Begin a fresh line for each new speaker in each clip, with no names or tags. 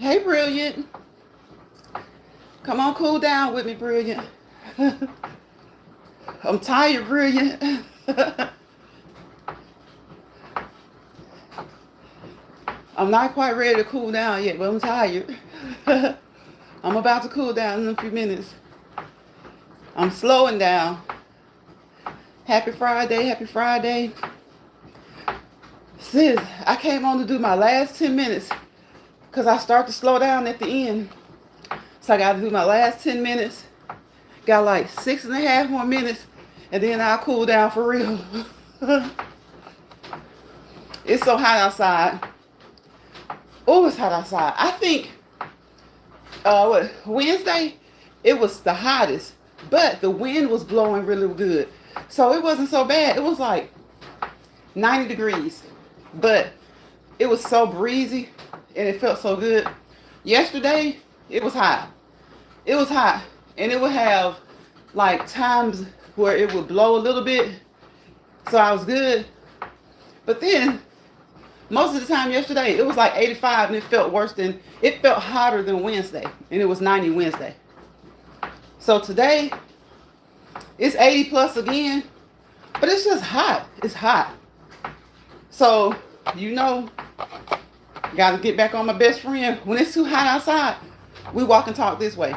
Hey, Brilliant. Come on, cool down with me, Brilliant. I'm tired, Brilliant. I'm not quite ready to cool down yet, but I'm tired. I'm about to cool down in a few minutes. I'm slowing down. Happy Friday, happy Friday. Sis, I came on to do my last 10 minutes because I start to slow down at the end. So I got to do my last 10 minutes. Got like 6.5 more minutes, and then I'll cool down for real. It's so hot outside. Oh, it's hot outside. I think Wednesday, it was the hottest, but the wind was blowing really good. So it wasn't so bad. It was like 90 degrees, but it was so breezy and it felt so good. Yesterday, it was hot. It was hot, and it would have like times where it would blow a little bit, so I was good. But then most of the time yesterday, it was like 85 and it felt hotter than Wednesday, and it was 90 Wednesday. So today, it's 80 plus again, but it's just hot. It's hot. So, got to get back on my best friend. When it's too hot outside, we walk and talk this way.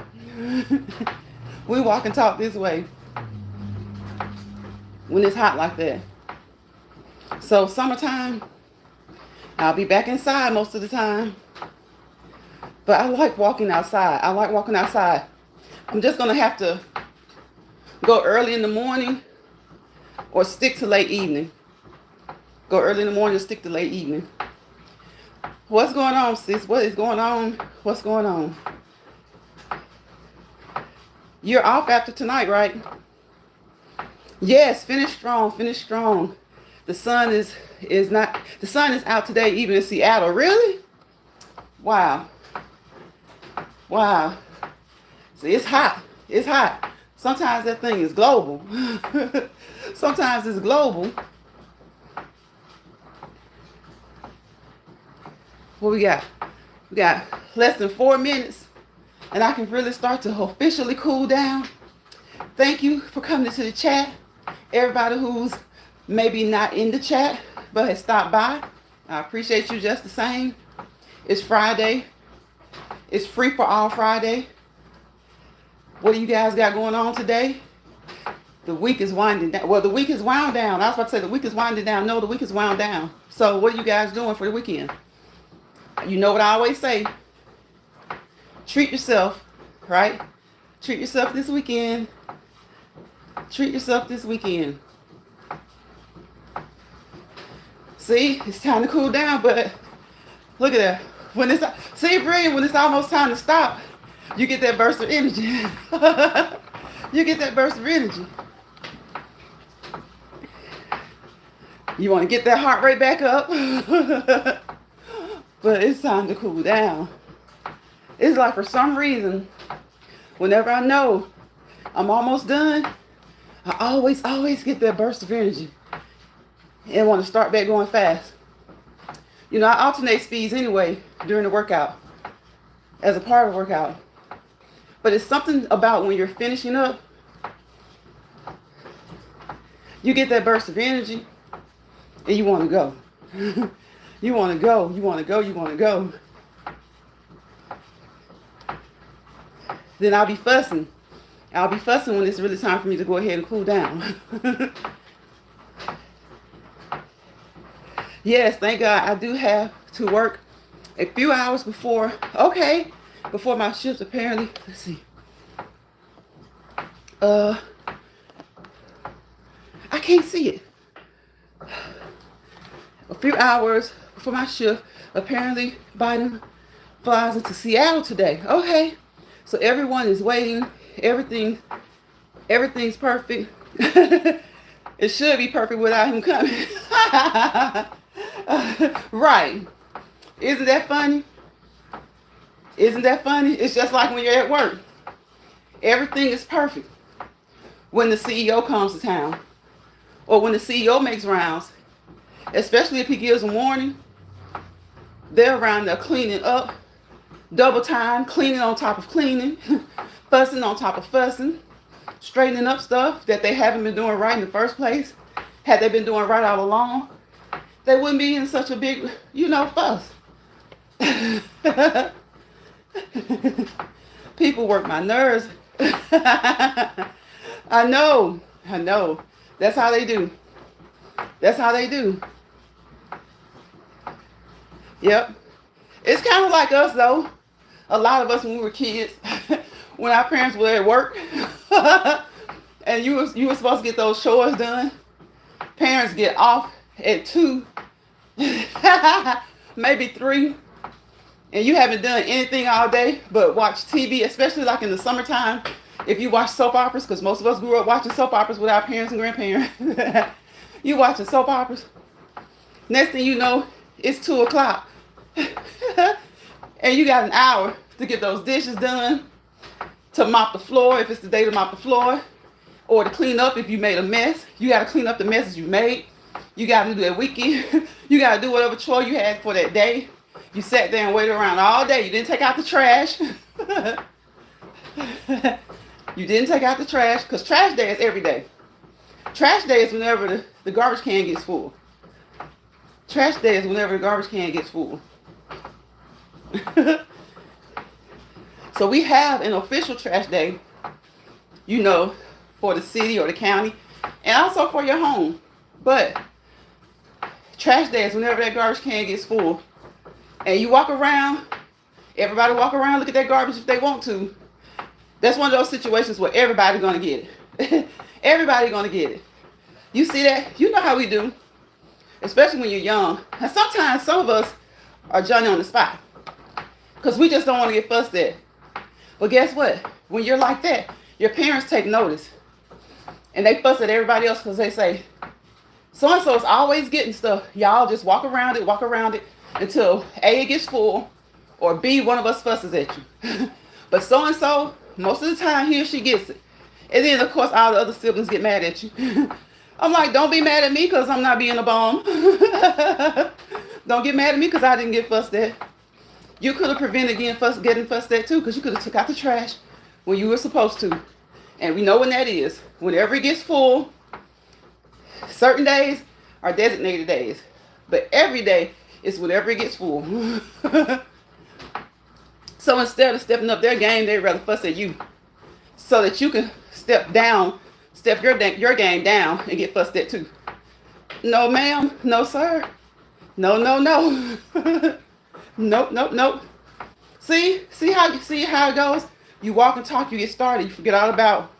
We walk and talk this way when it's hot like that. So, summertime, I'll be back inside most of the time. But I like walking outside. I'm just going to have to go early in the morning or stick to late evening. Go early in the morning or stick to late evening. What's going on, sis? What is going on? What's going on? You're off after tonight, right? Yes, finish strong, finish strong. The sun is out today, even in Seattle. Really? Wow. Wow. See, it's hot. It's hot. Sometimes that thing is global. Sometimes it's global. What we got? We got less than 4 minutes, and I can really start to officially cool down. Thank you for coming to the chat. Everybody who's maybe not in the chat, but has stopped by, I appreciate you just the same. It's Friday. It's free for all Friday. What do you guys got going on today? The week is winding down. Well, the week is wound down. I was about to say the week is winding down. No, the week is wound down. So what are you guys doing for the weekend? You know what I always say. Treat yourself, right? Treat yourself this weekend. Treat yourself this weekend. See, it's time to cool down, but look at that. When it's almost time to stop, you get that burst of energy. You get that burst of energy. You want to get that heart rate back up. But it's time to cool down. It's like for some reason, whenever I know I'm almost done, I always get that burst of energy and want to start back going fast. I alternate speeds anyway during the workout, as a part of the workout. But it's something about when you're finishing up, you get that burst of energy and you want to go. You want to go, you want to go, you want to go. Then I'll be fussing. I'll be fussing when it's really time for me to go ahead and cool down. Yes, thank God I do have to work a few hours before my shift apparently. Let's see. I can't see it. A few hours before my shift, apparently Biden flies into Seattle today. Okay. So everyone is waiting. Everything's perfect. It should be perfect without him coming. Right. Isn't that funny? Isn't that funny? It's just like when you're at work. Everything is perfect when the CEO comes to town or when the CEO makes rounds, especially if he gives a warning. They're around there cleaning up. double time, cleaning on top of cleaning, fussing on top of fussing, straightening up stuff that they haven't been doing right in the first place. Had they been doing right all along, they wouldn't be in such a big, fuss. People work my nerves. I know. That's how they do. Yep. It's kind of like us though. A lot of us when we were kids, when our parents were at work, and you were supposed to get those chores done. Parents get off at 2, maybe 3, and you haven't done anything all day but watch TV, especially like in the summertime. If you watch soap operas, because most of us grew up watching soap operas with our parents and grandparents. You watching soap operas. Next thing you know, it's 2 o'clock. And you got an hour to get those dishes done, to mop the floor if it's the day to mop the floor, or to clean up if you made a mess. You got to clean up the messes you made. You got to do that weekend. You got to do whatever chore you had for that day. You sat there and waited around all day. You didn't take out the trash. You didn't take out the trash, because trash day is every day. Trash day is whenever the garbage can gets full. Trash day is whenever the garbage can gets full. So we have an official trash day, for the city or the county, and also for your home. But trash day is whenever that garbage can gets full. And you walk around, everybody walk around, look at that garbage if they want to. That's one of those situations where everybody's going to get it. Everybody's going to get it. You see that? You know how we do. Especially when you're young. And sometimes some of us are Johnny on the spot. Because we just don't want to get fussed at. But guess what? When you're like that, your parents take notice. And they fuss at everybody else because they say, so-and-so is always getting stuff. Y'all just walk around it until A, it gets full, or B, one of us fusses at you. But so-and-so, most of the time, he or she gets it. And then, of course, all the other siblings get mad at you. I'm like, don't be mad at me because I'm not being a bum. Don't get mad at me because I didn't get fussed at. You could have prevented getting fussed at too, because you could have took out the trash when you were supposed to. And we know when that is. Whenever it gets full, certain days are designated days. But every day is whenever it gets full. So instead of stepping up their game, they'd rather fuss at you. So that you can step your game down and get fussed at too. No ma'am, no sir. No. Nope. See how it goes? You walk and talk, you get started, you forget all about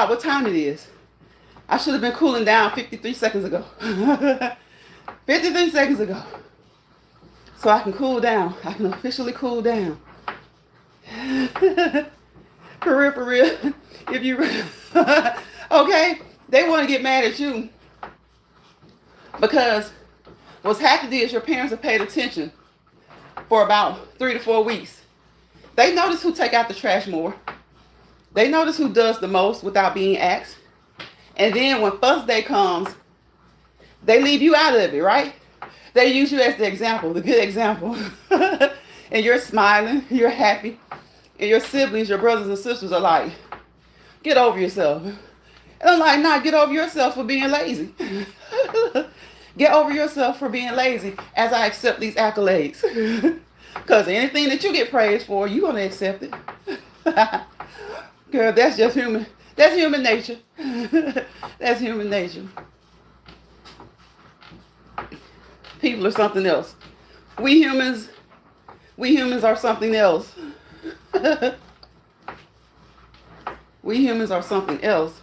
what time it is. I should have been cooling down 53 seconds ago. 53 seconds ago. So I can cool down. I can officially cool down. For real. If you okay, they want to get mad at you because what's happened is your parents have paid attention for about 3 to 4 weeks. They notice who take out the trash more. They notice who does the most without being asked. And then when fuss day comes, they leave you out of it, right? They use you as the example, the good example. And you're smiling, you're happy. And your siblings, your brothers and sisters are like, get over yourself. And I'm like, nah, get over yourself for being lazy. Get over yourself for being lazy as I accept these accolades. Because anything that you get praised for, you're going to accept it. Girl, that's just human. That's human nature. That's human nature. People are something else. We humans are something else. We humans are something else.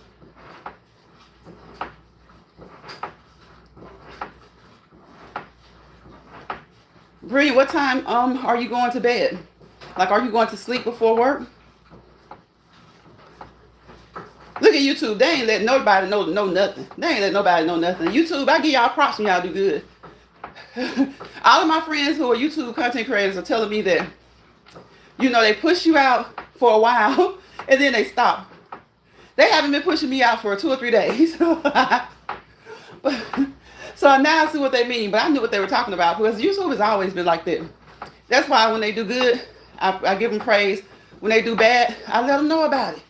Bree, what time are you going to bed? Like, are you going to sleep before work? Look at YouTube. They ain't let nobody know nothing. They ain't let nobody know nothing. YouTube, I give y'all props when y'all do good. All of my friends who are YouTube content creators are telling me that, they push you out for a while and then they stop. They haven't been pushing me out for 2 or 3 days. So now I see what they mean, but I knew what they were talking about because YouTube has always been like that. That's why when they do good, I give them praise. When they do bad, I let them know about it.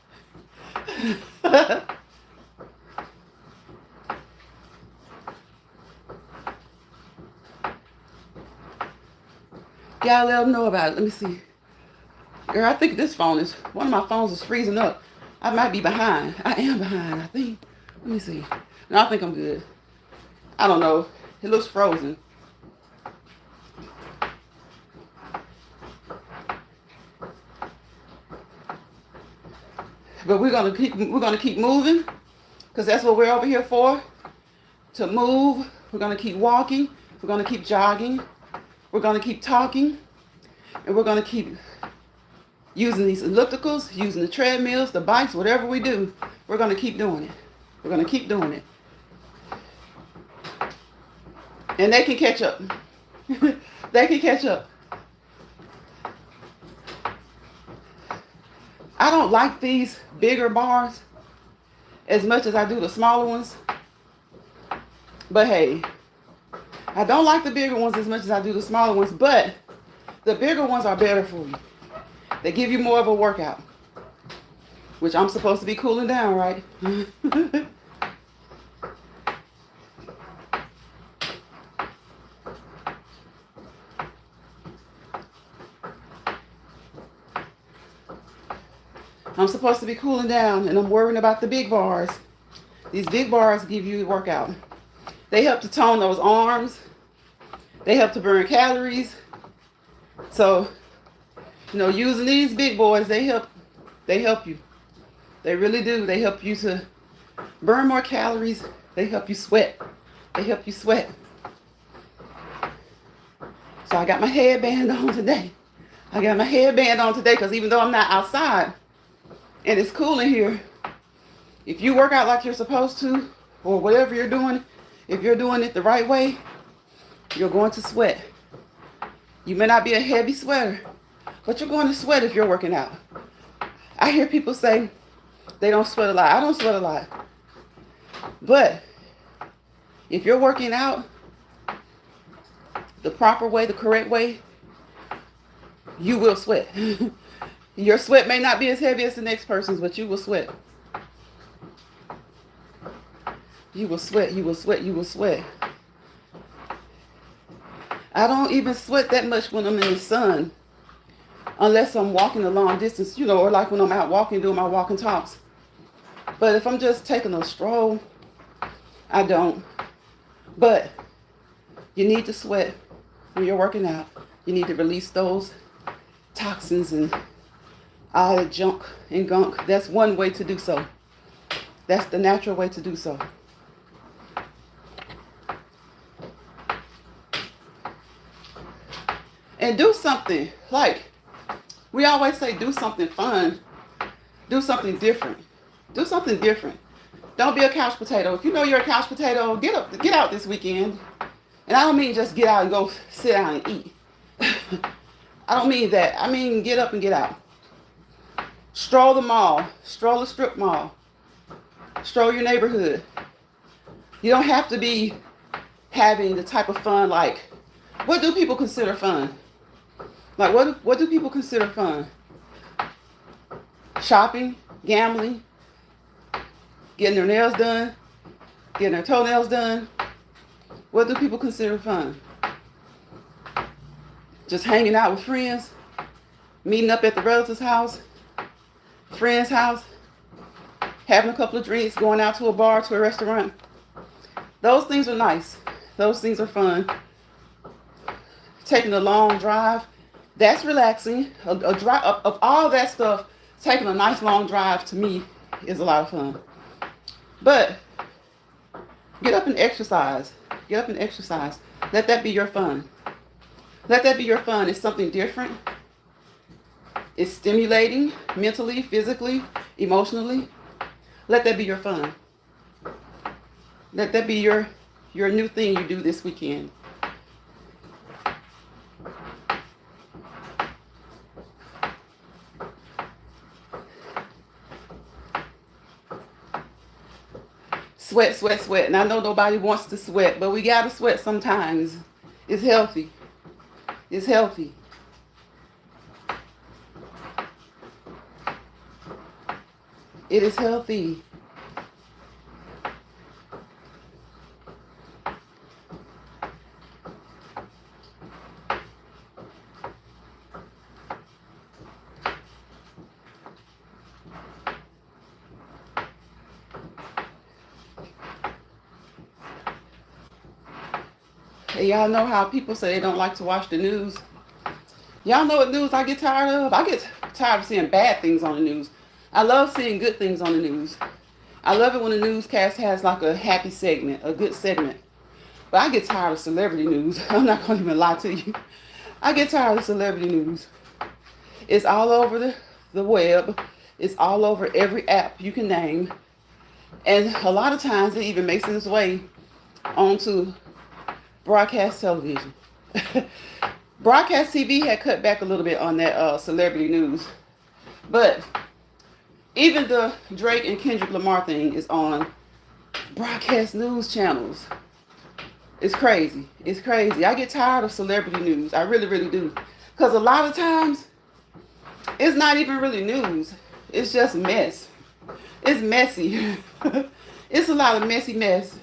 Yeah, I let them know about it. Let me see. Girl, I think this phone is, one of my phones is freezing up. I might be behind. I am behind, I think. Let me see. No, I think I'm good. I don't know. It looks frozen. But we're gonna keep moving, because that's what we're over here for. To move. We're gonna keep walking. We're gonna keep jogging. We're gonna keep talking. And we're gonna keep using these ellipticals, using the treadmills, the bikes, whatever we do, we're gonna keep doing it. We're gonna keep doing it. And they can catch up. They can catch up. I don't like these bigger bars as much as I do the smaller ones. But hey, I don't like the bigger ones as much as I do the smaller ones, but the bigger ones are better for you. They give you more of a workout, which I'm supposed to be cooling down, right? I'm supposed to be cooling down, and I'm worrying about the big bars. These big bars give you a workout. They help to tone those arms. They help to burn calories. So, using these big boys, they help you. They really do. They help you to burn more calories. They help you sweat. They help you sweat. So I got my headband on today. Because even though I'm not outside and it's cool in here, if you work out like you're supposed to, or whatever you're doing, if you're doing it the right way, you're going to sweat. You may not be a heavy sweater, but you're going to sweat if you're working out. I hear people say they don't sweat a lot. I don't sweat a lot. But if you're working out the proper way, the correct way, you will sweat. Your sweat may not be as heavy as the next person's, but you will sweat. You will sweat, you will sweat, you will sweat. I don't even sweat that much when I'm in the sun, unless I'm walking a long distance, or like when I'm out walking, doing my walking talks. But if I'm just taking a stroll, I don't. But you need to sweat when you're working out. You need to release those toxins and all the junk and gunk. That's one way to do so. That's the natural way to do so. And do something, like we always say, do something fun. Do something different. Do something different. Don't be a couch potato. If you know you're a couch potato, get out this weekend. And I don't mean just get out and go sit down and eat. I don't mean that. I mean get up and get out. Stroll the mall. Stroll the strip mall. Stroll your neighborhood. You don't have to be having the type of fun like, what do people consider fun? Like, what do people consider fun? Shopping, gambling, getting their nails done, getting their toenails done. What do people consider fun? Just hanging out with friends, meeting up at the relative's house, friend's house, having a couple of drinks, going out to a bar, to a restaurant. Those things are nice. Those things are fun. Taking a long drive, that's relaxing. A drive of all that stuff, taking a nice long drive to me is a lot of fun. But get up and exercise. Get up and exercise. Let that be your fun. Let that be your fun. It's something different. It's stimulating mentally, physically, emotionally. Let that be your fun. Let that be your new thing you do this weekend. Sweat, sweat, sweat. And I know nobody wants to sweat, but we gotta sweat sometimes. It's healthy. It's healthy. It is healthy. And y'all know how people say they don't like to watch the news. Y'all know what news I get tired of? I get tired of seeing bad things on the news. I love seeing good things on the news. I love it when the newscast has like a happy segment, a good segment. But I get tired of celebrity news. I'm not going to even lie to you. I get tired of celebrity news. It's all over the web. It's all over every app you can name. And a lot of times it even makes its way onto broadcast television. Broadcast TV had cut back a little bit on that celebrity news. But even the Drake and Kendrick Lamar thing is on broadcast news channels. It's crazy. It's crazy. I get tired of celebrity news. I really, really do. Because a lot of times, it's not even really news. It's just mess. It's messy. It's a lot of messy mess.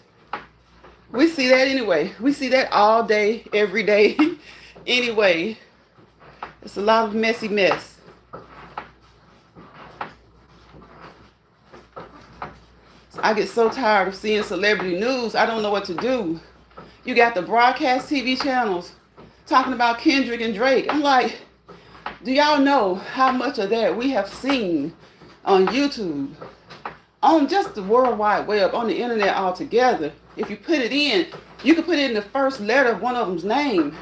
We see that anyway. We see that all day, every day. Anyway, it's a lot of messy mess. So I get so tired of seeing celebrity news. I don't know what to do. You got the broadcast TV channels talking about Kendrick and Drake. I'm like, do y'all know how much of that we have seen on YouTube, on just the World Wide Web, on the internet altogether? If you put it in, you can put it in the first letter of one of them's name.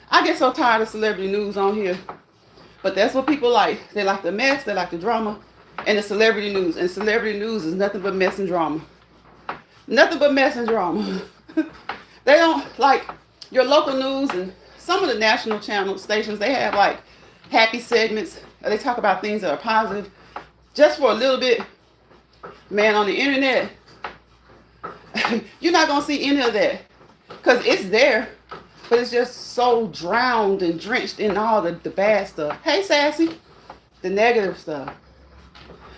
I get so tired of celebrity news on here. But that's what people like. They like the mess, they like the drama, and the celebrity news. And celebrity news is nothing but mess and drama. Nothing but mess and drama. They don't like your local news, and some of the national channel stations, they have like happy segments. They talk about things that are positive just for a little bit. Man, on the internet, you're not going to see any of that because it's there, but it's just so drowned and drenched in all the bad stuff. Hey, Sassy, the negative stuff.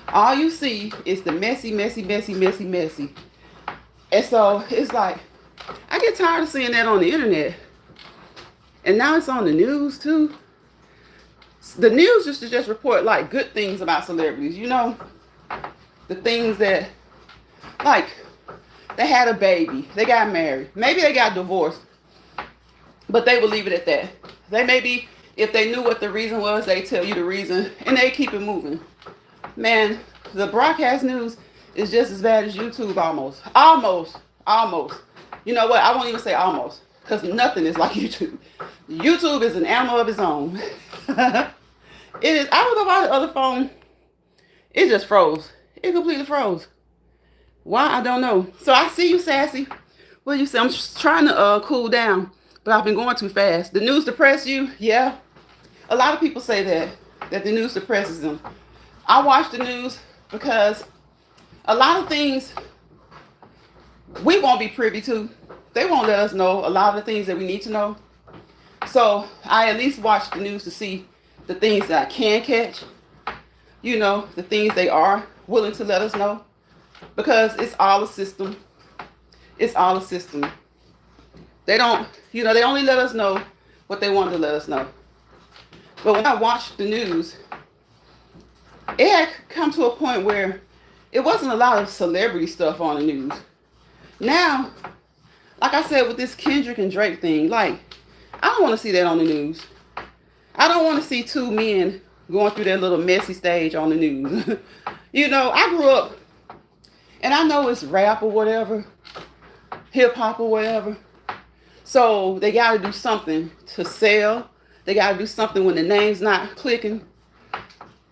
All you see is the messy, messy, messy, messy, messy. And so it's like, I get tired of seeing that on the internet. And now it's on the news too. The news used to just report like good things about celebrities, you know? The things that, like, they had a baby, they got married, maybe they got divorced, but they would leave it at that. They maybe, if they knew what the reason was, they tell you the reason, and they keep it moving. Man, the broadcast news is just as bad as YouTube almost. Almost. You know what? I won't even say almost, because nothing is like YouTube. YouTube is an animal of its own. It is. I don't know why the other phone, it just froze. It completely froze. Why? I don't know. So I see you, Sassy. What you say? I'm just trying to cool down, but I've been going too fast. The news depress you? Yeah. A lot of people say that the news depresses them. I watch the news because a lot of things we won't be privy to. They won't let us know a lot of the things that we need to know. So I at least watch the news to see the things that I can catch. You know, the things they are willing to let us know. Because it's all a system. It's all a system. They don't, you know, they only let us know what they want to let us know. But when I watched the news, it had come to a point where it wasn't a lot of celebrity stuff on the news. Now, like I said with this Kendrick and Drake thing, like, I don't want to see that on the news. I don't want to see two men going through that little messy stage on the news. You know, I grew up, and I know it's rap or whatever, hip hop or whatever. So they got to do something to sell. They got to do something when the name's not clicking,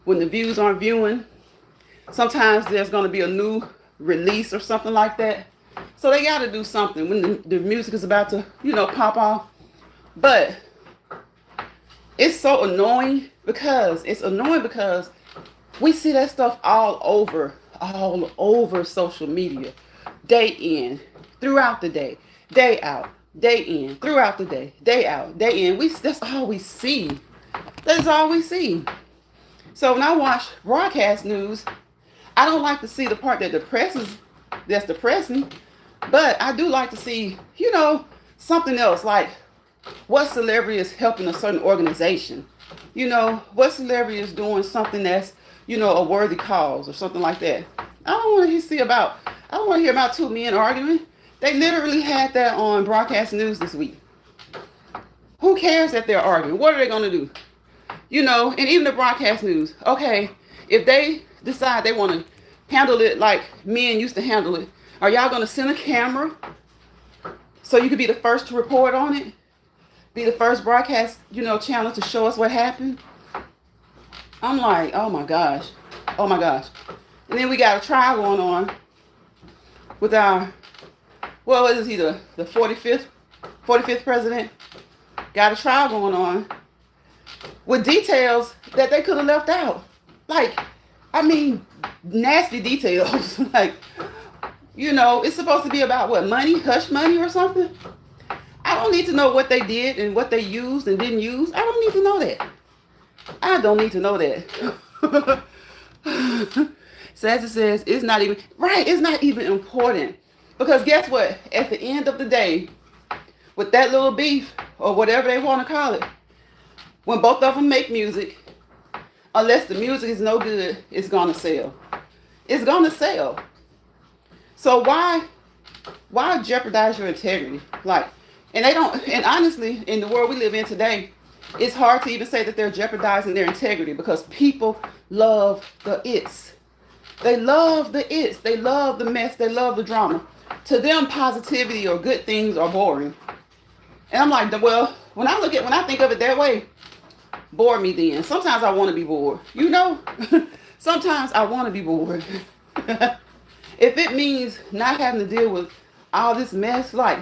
when the views aren't viewing. Sometimes there's going to be a new release or something like that. So they got to do something when the music is about to, you know, pop off. But it's so annoying because we see that stuff all over social media, day in, throughout the day, day out, day in, throughout the day, day out, day in. That's all we see. That's all we see. So when I watch broadcast news, I don't like to see the part that's depressing, but I do like to see, something else, like what celebrity is helping a certain organization. What celebrity is doing something that's, a worthy cause or something like that. I don't want to hear about two men arguing. They literally had that on broadcast news this week. Who cares that they're arguing? What are they going to do? And even the broadcast news. Okay, if they decide they want to handle it like men used to handle it, are y'all going to send a camera so you could be the first to report on it? Be the first broadcast, channel to show us what happened? I'm like, oh my gosh. Oh my gosh. And then we got a trial going on with our, well, is he the 45th president? Got a trial going on with details that they could have left out. Like, nasty details. Like, it's supposed to be about what, money, hush money or something? I don't need to know what they did and what they used and didn't use. I don't need to know that. I don't need to know that. Sassy says it's not even important. Because guess what? At the end of the day, with that little beef, or whatever they want to call it, when both of them make music, unless the music is no good, it's going to sell. It's going to sell. So why jeopardize your integrity? And honestly, in the world we live in today, it's hard to even say that they're jeopardizing their integrity because people love the it's. They love the it's. They love the mess. They love the drama. To them, positivity or good things are boring. And I'm like, well, when I think of it that way, bore me then. Sometimes I want to be bored. Sometimes I want to be bored. If it means not having to deal with all this mess, like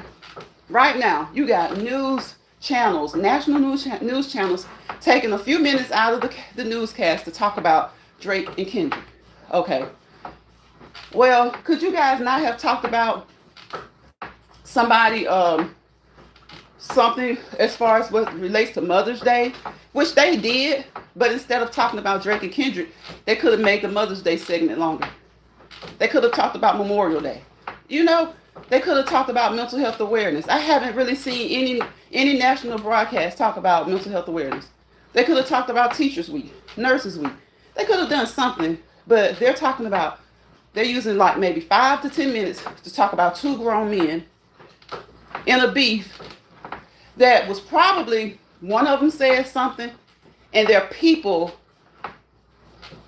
right now, you got news channels, national news channels, taking a few minutes out of the newscast to talk about Drake and Kendrick. Okay. Well, could you guys not have talked about somebody, something as far as what relates to Mother's Day, which they did, but instead of talking about Drake and Kendrick, they could have made the Mother's Day segment longer. They could have talked about Memorial Day. They could have talked about mental health awareness. I haven't really seen any national broadcast talk about mental health awareness. They could have talked about Teachers Week, Nurses Week. They could have done something, but they're using like maybe 5 to 10 minutes to talk about two grown men in a beef that was probably one of them said something and their people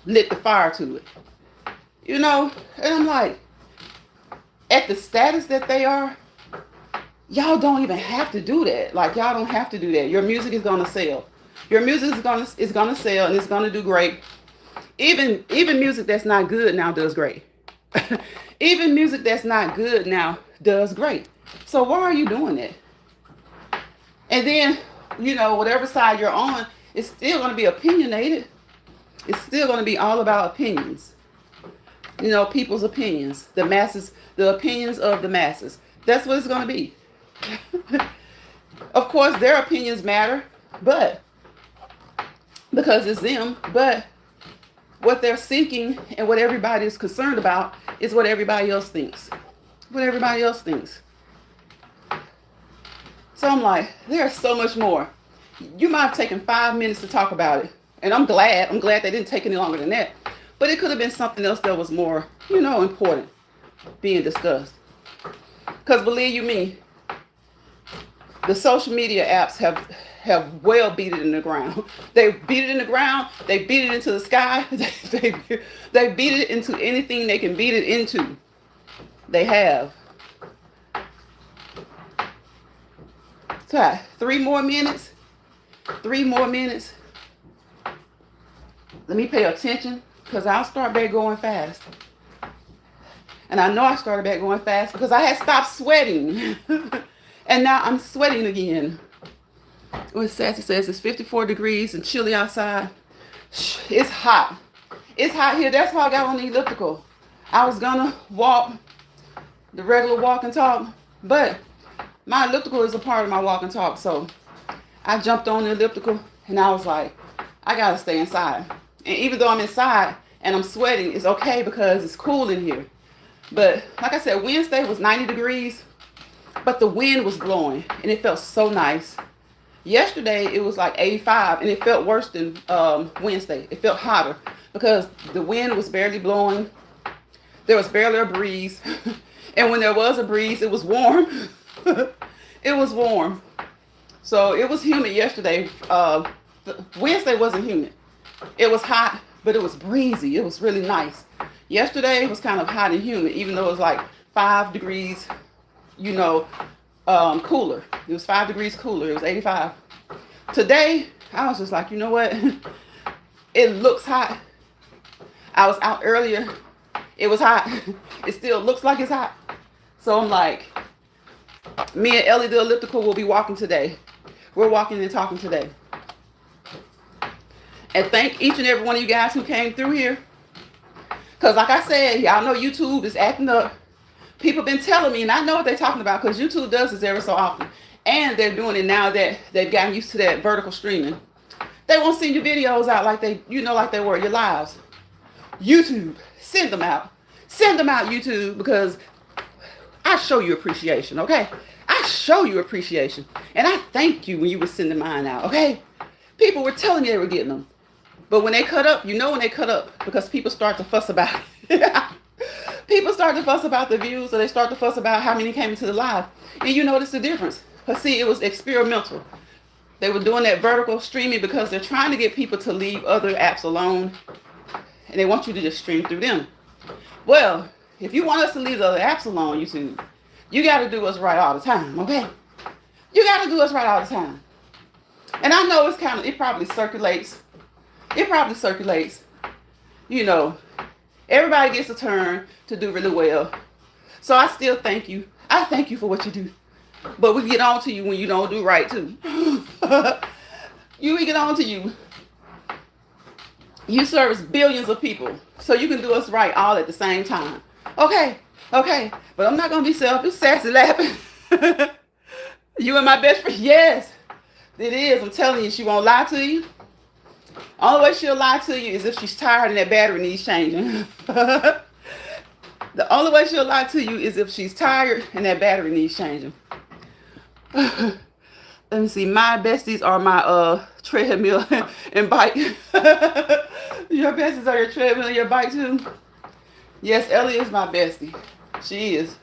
lit the fire to it. And I'm like, at the status that they are, y'all don't even have to do that. Like, y'all don't have to do that. Your music is going to sell. Your music is going to sell and it's going to do great. Even music that's not good now does great. Even music that's not good now does great. So why are you doing that? And then, whatever side you're on, it's still going to be opinionated. It's still going to be all about opinions. People's opinions, the masses, the opinions of the masses. That's what it's going to be. Of course, their opinions matter, but because it's them, but what they're seeking and what everybody is concerned about is what everybody else thinks. What everybody else thinks. So I'm like, there's so much more. You might have taken 5 minutes to talk about it. And I'm glad they didn't take any longer than that. But it could have been something else that was more, important being discussed. Because believe you me, the social media apps have well beat it in the ground. They beat it in the ground. They beat it into the sky. They beat it into anything they can beat it into. They have. So 3 more minutes. 3 more minutes. Let me pay attention because I'll start back going fast. And I know I started back going fast because I had stopped sweating. And now I'm sweating again. What Sassy says, it's 54 degrees and chilly outside. It's hot. It's hot here. That's why I got on the elliptical. I was going to walk the regular walk and talk, but my elliptical is a part of my walk and talk. So I jumped on the elliptical and I was like, I got to stay inside. And even though I'm inside and I'm sweating, it's okay because it's cool in here. But like I said, Wednesday was 90 degrees, but the wind was blowing and it felt so nice. Yesterday it was like 85 and it felt worse than Wednesday. It felt hotter because the wind was barely blowing. There was barely a breeze. And when there was a breeze, it was warm. It was warm. So it was humid yesterday. Wednesday wasn't humid. It was hot, but it was breezy. It was really nice. Yesterday was kind of hot and humid, even though it was like 5 degrees, cooler. It was 5 degrees cooler. It was 85. Today, I was just like, you know what? It looks hot. I was out earlier. It was hot. It still looks like it's hot. So I'm like, me and Ellie the Elliptical will be walking today. We're walking and talking today. And thank each and every one of you guys who came through here. Because like I said, y'all know YouTube is acting up. People been telling me, and I know what they're talking about because YouTube does this every so often. And they're doing it now that they've gotten used to that vertical streaming. They won't send your videos out like they were your lives. YouTube, send them out. Send them out, YouTube, because I show you appreciation, okay? I show you appreciation. And I thank you when you were sending mine out, okay? People were telling me they were getting them. But when they cut up, when they cut up, because people start to fuss about it. People start to fuss about the views, or they start to fuss about how many came into the live. And you notice the difference. But see, it was experimental. They were doing that vertical streaming because they're trying to get people to leave other apps alone. And they want you to just stream through them. Well, if you want us to leave the other apps alone, YouTube, you got to do us right all the time, okay? You got to do us right all the time. And I know it probably circulates. It probably circulates. Everybody gets a turn to do really well. So I still thank you. I thank you for what you do. But we get on to you when you don't do right, too. We get on to you. You service billions of people. So you can do us right all at the same time. Okay. But I'm not going to be selfish, sassy, laughing. You and my best friend? Yes, it is. I'm telling you, she won't lie to you. Only way she'll lie to you is if she's tired and that battery needs changing. The only way she'll lie to you is if she's tired and that battery needs changing. Let me see. My besties are my treadmill and bike. Your besties are your treadmill and your bike too? Yes, Ellie is my bestie. She is.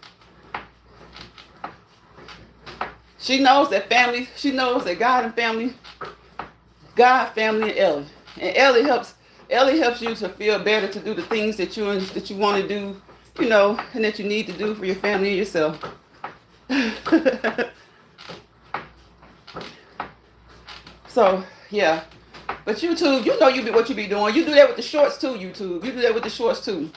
She knows that family. She knows that God and family. God, family, and Ellie. And Ellie helps you to feel better to do the things that you want to do, and that you need to do for your family and yourself. So, yeah. But YouTube, what you be doing. You do that with the shorts too, YouTube. You do that with the shorts too.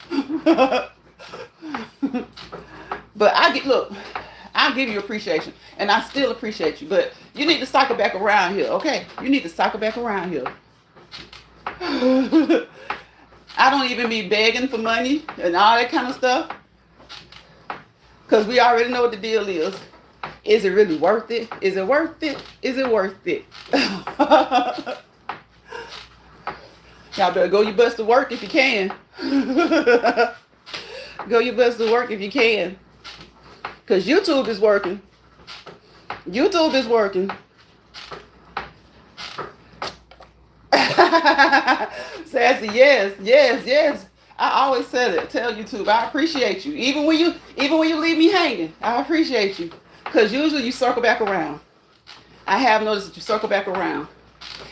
But I'll give you appreciation. And I still appreciate you. But you need to cycle back around here, okay? You need to cycle back around here. I don't even be begging for money and all that kind of stuff. Because we already know what the deal is. Is it really worth it? Is it worth it? Is it worth it? Y'all better go your best to work if you can. Go your best to work if you can. Because YouTube is working. YouTube is working. Sassy, yes. I always tell YouTube, I appreciate you. Even when you leave me hanging, I appreciate you. Because usually you circle back around. I have noticed that you circle back around.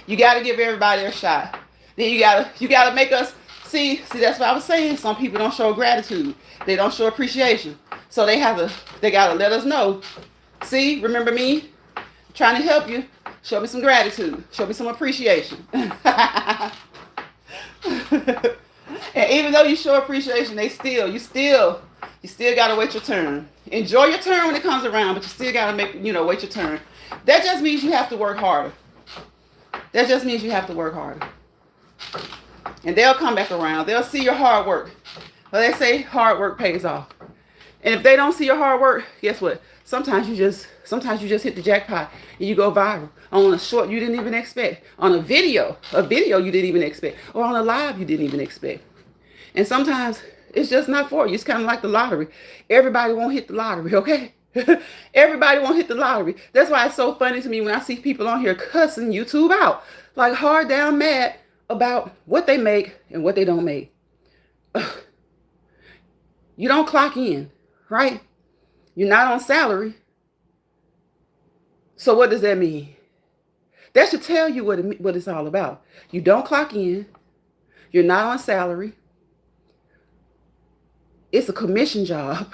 You got to give everybody a shot. Then you gotta make us see. That's what I was saying. Some people don't show gratitude. They don't show appreciation. So they gotta let us know. See, remember me? I'm trying to help you. Show me some gratitude. Show me some appreciation. And even though you show appreciation, you still gotta wait your turn. Enjoy your turn when it comes around, but you still gotta wait your turn. That just means you have to work harder. That just means you have to work harder. And they'll come back around. They'll see your hard work. Well, they say hard work pays off. And if they don't see your hard work, guess what? Sometimes you just hit the jackpot and you go viral on a short you didn't even expect, on a video you didn't even expect, or on a live you didn't even expect. And sometimes it's just not for you. It's kind of like the lottery. Everybody won't hit the lottery, okay? Everybody won't hit the lottery. That's why it's so funny to me when I see people on here cussing YouTube out, like hard down mad about what they make and what they don't make. You don't clock in, right? You're not on salary. So what does that mean? That should tell you what it's all about. You don't clock in. You're not on salary. It's a commission job.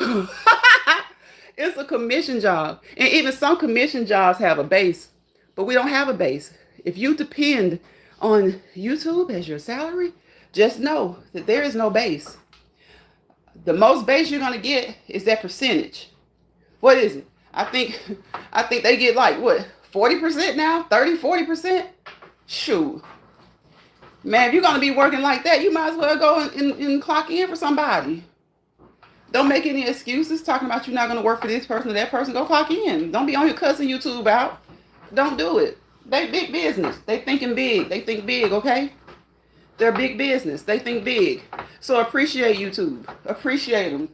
It's a commission job. And even some commission jobs have a base, but we don't have a base. If you depend on YouTube as your salary, just know that there is no base. The most base you're going to get is that percentage. What is it? I think they get like what, 40% now? 30, 40%? Shoot. Man, if you're going to be working like that, you might as well go and clock in for somebody. Don't make any excuses talking about you're not going to work for this person or that person. Go clock in. Don't be on here cussing YouTube out. Don't do it. They big business. They thinking big. They think big, okay? They're big business. They think big. So appreciate YouTube. Appreciate them.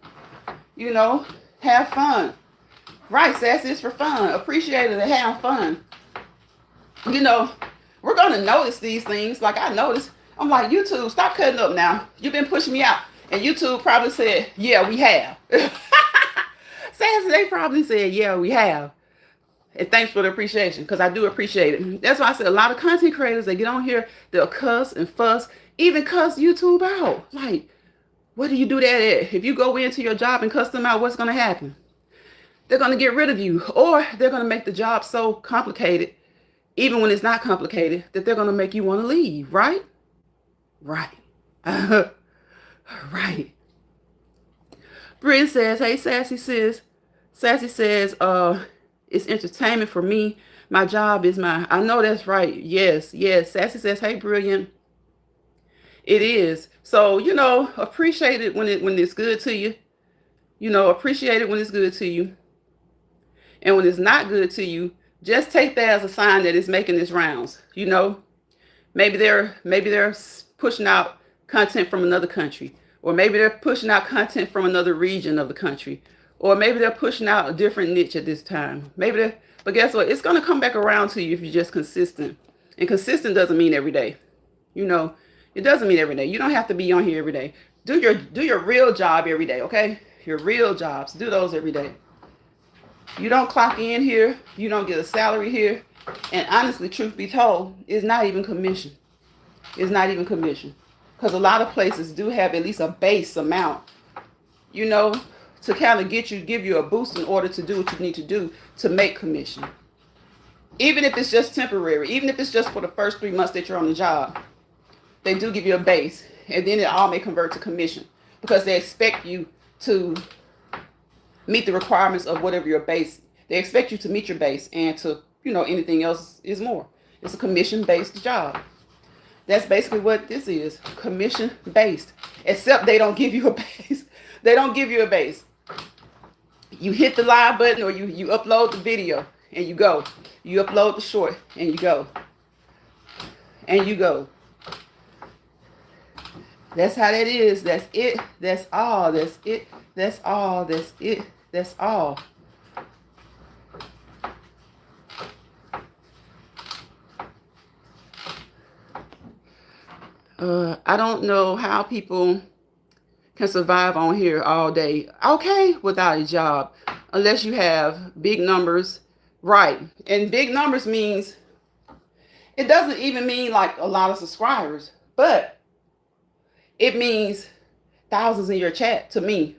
You know, have fun. Right, Sassy, it's for fun. Appreciate it and have fun. You know, we're going to notice these things. Like I noticed. I'm like, YouTube, stop cutting up now. You've been pushing me out. And YouTube probably said, yeah, we have. Sassy, they probably said, yeah, we have. And thanks for the appreciation, because I do appreciate it. That's why I said a lot of content creators, they get on here, they'll cuss and fuss, even cuss YouTube out. Like, what do you do that at? If you go into your job and cuss them out, what's going to happen? They're going to get rid of you, or they're going to make the job so complicated, even when it's not complicated, that they're going to make you want to leave, right? Right. Right. Brittany says, hey, Sassy sis. Sassy says, it's entertainment for me. My job is I know that's right. Yes, yes. Sassy says, hey, brilliant. It is. So, you know, appreciate it when it's good to you. You know, appreciate it when it's good to you. And when it's not good to you, just take that as a sign that it's making its rounds. You know, maybe they're pushing out content from another country, or maybe they're pushing out content from another region of the country, or maybe they're pushing out a different niche at this time. But guess what? It's going to come back around to you if you're just consistent. And consistent doesn't mean every day. You know, it doesn't mean every day. You don't have to be on here every day. Do your real job every day, okay? Your real jobs. Do those every day. You don't clock in here. You don't get a salary here. And honestly, truth be told, it's not even commission. It's not even commission. Because a lot of places do have at least a base amount, you know, to kind of give you a boost in order to do what you need to do to make commission. Even if it's just temporary, even if it's just for the first 3 months that you're on the job, they do give you a base. And then it all may convert to commission because they expect you to meet the requirements of whatever your base. They expect you to meet your base, and to, you know, anything else is more. It's a commission-based job. That's basically what this is, commission-based. Except they don't give you a base. They don't give you a base. You hit the live button, or you upload the video and you go. You upload the short and you go. And you go. That's how that is. That's it. That's all. That's it. That's all. That's it. That's all. I don't know how people can survive on here all day, okay, without a job, unless you have big numbers, right? And big numbers means, it doesn't even mean like a lot of subscribers, but it means thousands in your chat to me,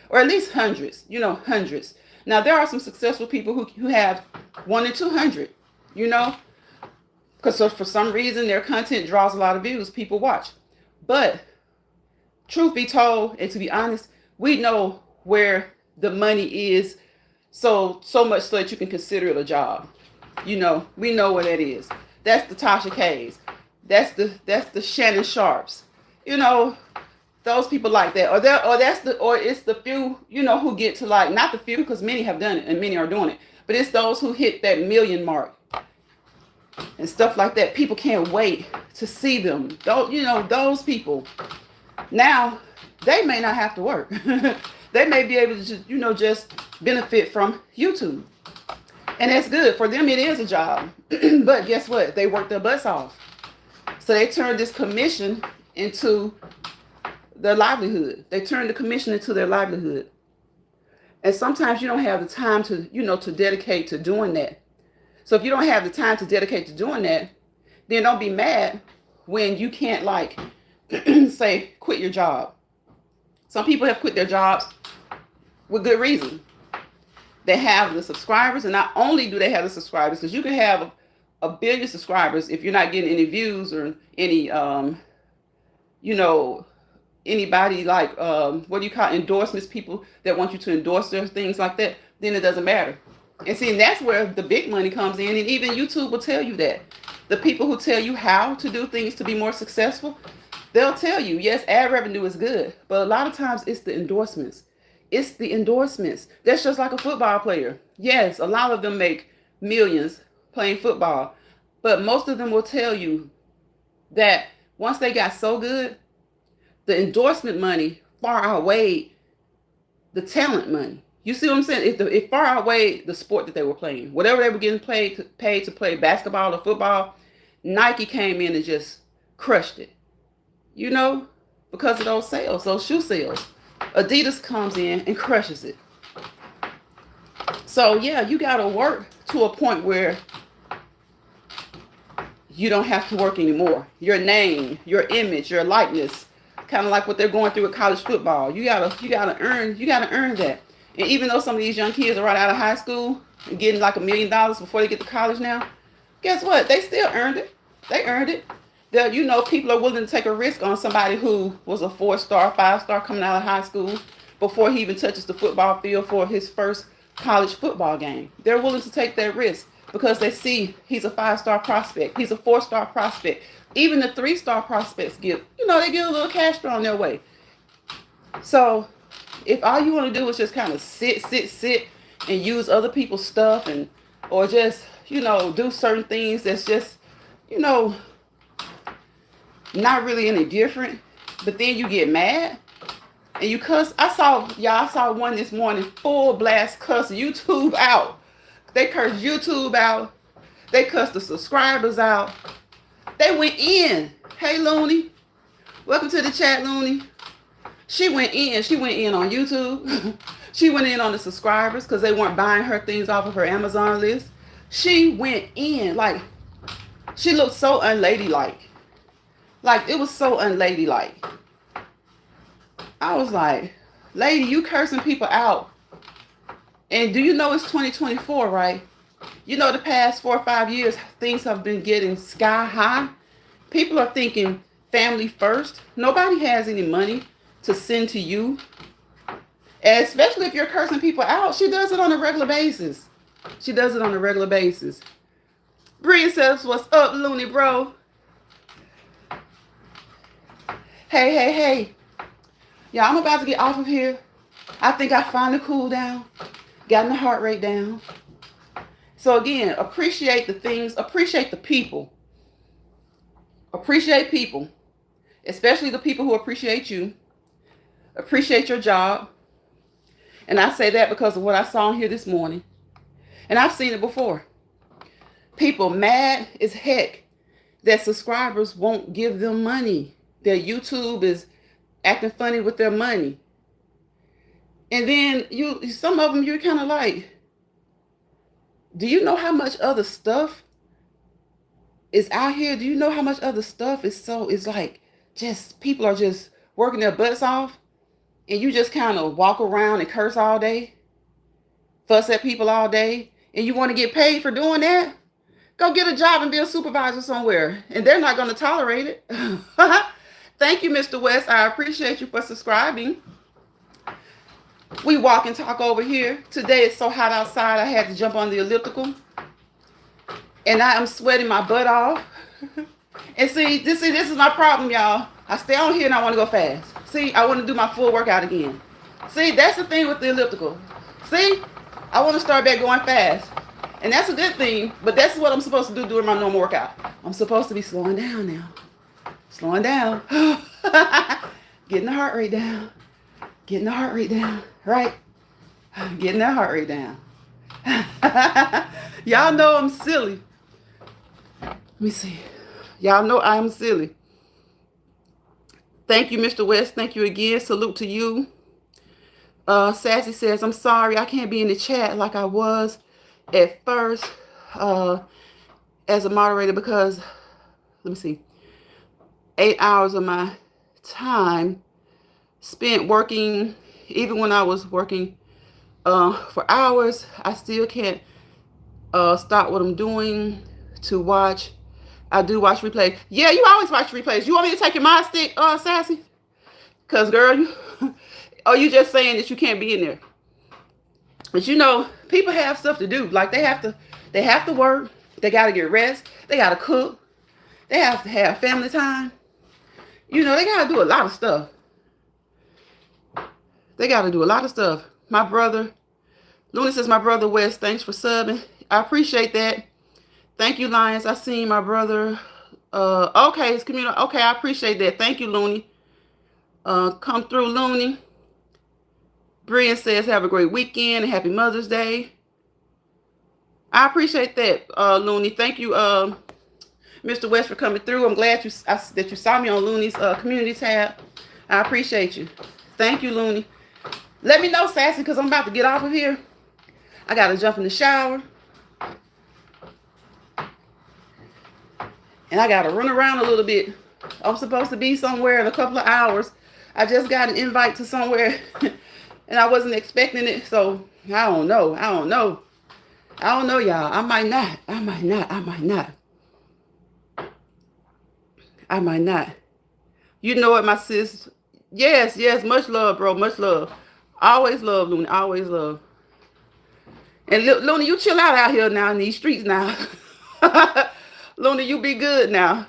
or at least hundreds, you know, hundreds. Now, there are some successful people who have 1 to 200, you know, because for some reason their content draws a lot of views, people watch. But truth be told, and to be honest, we know where the money is, so much so that you can consider it a job. You know, we know where that is. That's the Tasha K's. That's the Shannon Sharps. You know, those people like that, or it's the few, you know, who get to, like, not the few, because many have done it and many are doing it, but it's those who hit that million mark and stuff like that. People can't wait to see them. You know, those people, Now, they may not have to work. They may be able to just, just benefit from YouTube. And that's good. For them, it is a job. But guess what? They work their butts off. So they turn this commission into their livelihood. They turn the commission into their livelihood. And sometimes you don't have the time to, to dedicate to doing that. So if you don't have the time to dedicate to doing that, then don't be mad when you can't, like, say, quit your job. Some people have quit their jobs with good reason. They have the subscribers, and not only do they have the subscribers, because you can have a billion subscribers if you're not getting any views or any, anybody like, what do you call endorsements, people that want you to endorse their things like that, then it doesn't matter. And see, that's where the big money comes in. And even YouTube will tell you that. The people who tell you how to do things to be more successful, they'll tell you, yes, ad revenue is good. But a lot of times it's the endorsements. It's the endorsements. That's just like a football player. Yes, a lot of them make millions playing football. But most of them will tell you that once they got so good, the endorsement money far outweighed the talent money. You see what I'm saying? It far outweighed the sport that they were playing. Whatever they were getting paid to play basketball or football, Nike came in and just crushed it. Because of those sales, those shoe sales. Adidas comes in and crushes it. So yeah, you got to work to a point where you don't have to work anymore. Your name, your image, your likeness, kind of like what they're going through with college football. You gotta earn that. And even though some of these young kids are right out of high school and getting like $1 million before they get to college now, guess what? They still earned it. They earned it. People are willing to take a risk on somebody who was a 4-star, 5-star coming out of high school before he even touches the football field for his first college football game. They're willing to take that risk because they see he's a 5-star prospect. He's a 4-star prospect. Even the 3-star prospects they get a little cash thrown their way. So if all you want to do is just kind of sit and use other people's stuff or just, do certain things that's just, not really any different, but then you get mad and you cuss. I saw one this morning, full blast cuss YouTube out. They cursed YouTube out. They cussed the subscribers out. They went in. Hey, Looney. Welcome to the chat, Looney. She went in. She went in on YouTube. She went in on the subscribers because they weren't buying her things off of her Amazon list. She went in. Like, she looked so unladylike. Like, it was so unladylike. I was like, lady, you cursing people out. And do you know it's 2024, right? The past 4 or 5 years, things have been getting sky high. People are thinking family first. Nobody has any money to send to you. And especially if you're cursing people out, she does it on a regular basis. Bria says, what's up, Looney bro? Hey. Yeah, I'm about to get off of here. I think I finally cooled down. Gotten the heart rate down. So again, appreciate the things. Appreciate the people. Appreciate people. Especially the people who appreciate you. Appreciate your job. And I say that because of what I saw here this morning. And I've seen it before. People mad as heck that subscribers won't give them money. That YouTube is acting funny with their money. And then some of them, you're kind of like, do you know how much other stuff is out here? Do you know how much other stuff is like, just people are just working their butts off and you just kind of walk around and curse all day, fuss at people all day, and you want to get paid for doing that? Go get a job and be a supervisor somewhere, and they're not going to tolerate it. Thank you, Mr. West. I appreciate you for subscribing. We walk and talk over here. Today it's so hot outside, I had to jump on the elliptical. And I am sweating my butt off. And see, this is my problem, y'all. I stay on here and I want to go fast. See, I want to do my full workout again. See, that's the thing with the elliptical. See, I want to start back going fast. And that's a good thing, but that's what I'm supposed to do during my normal workout. I'm supposed to be slowing down now. Slowing down. Getting the heart rate down. Getting the heart rate down. Right? Getting that heart rate down. Y'all know I'm silly. Let me see. Y'all know I'm silly. Thank you, Mr. West. Thank you again. Salute to you. Sassy says, I'm sorry I can't be in the chat like I was at first as a moderator because, let me see, 8 hours of my time spent working. Even when I was working for hours, I still can't stop what I'm doing to watch. I do watch replays. Yeah, you always watch replays. You want me to take your mod stick, Sassy? Because, girl, you just saying that you can't be in there. But you know, people have stuff to do. Like they have to work. They got to get rest. They got to cook. They have to have family time. You know, they got to do a lot of stuff. They got to do a lot of stuff. My brother, Looney says, my brother West, thanks for subbing. I appreciate that. Thank you, Lions. I seen my brother. Okay, it's community. Okay, I appreciate that. Thank you, Looney. Come through, Looney. Brian says, have a great weekend and happy Mother's Day. I appreciate that, Looney. Thank you, Mr. West, for coming through. I'm glad that you saw me on Looney's community tab. I appreciate you. Thank you, Looney. Let me know, Sassy, because I'm about to get off of here. I got to jump in the shower. And I got to run around a little bit. I'm supposed to be somewhere in a couple of hours. I just got an invite to somewhere, and I wasn't expecting it. So, I don't know. I don't know, y'all. I might not. You know what, my sis? Yes. Much love, bro. Much love. Always love, Looney. Always love. And Looney, you chill out here now in these streets now. Looney, you be good now.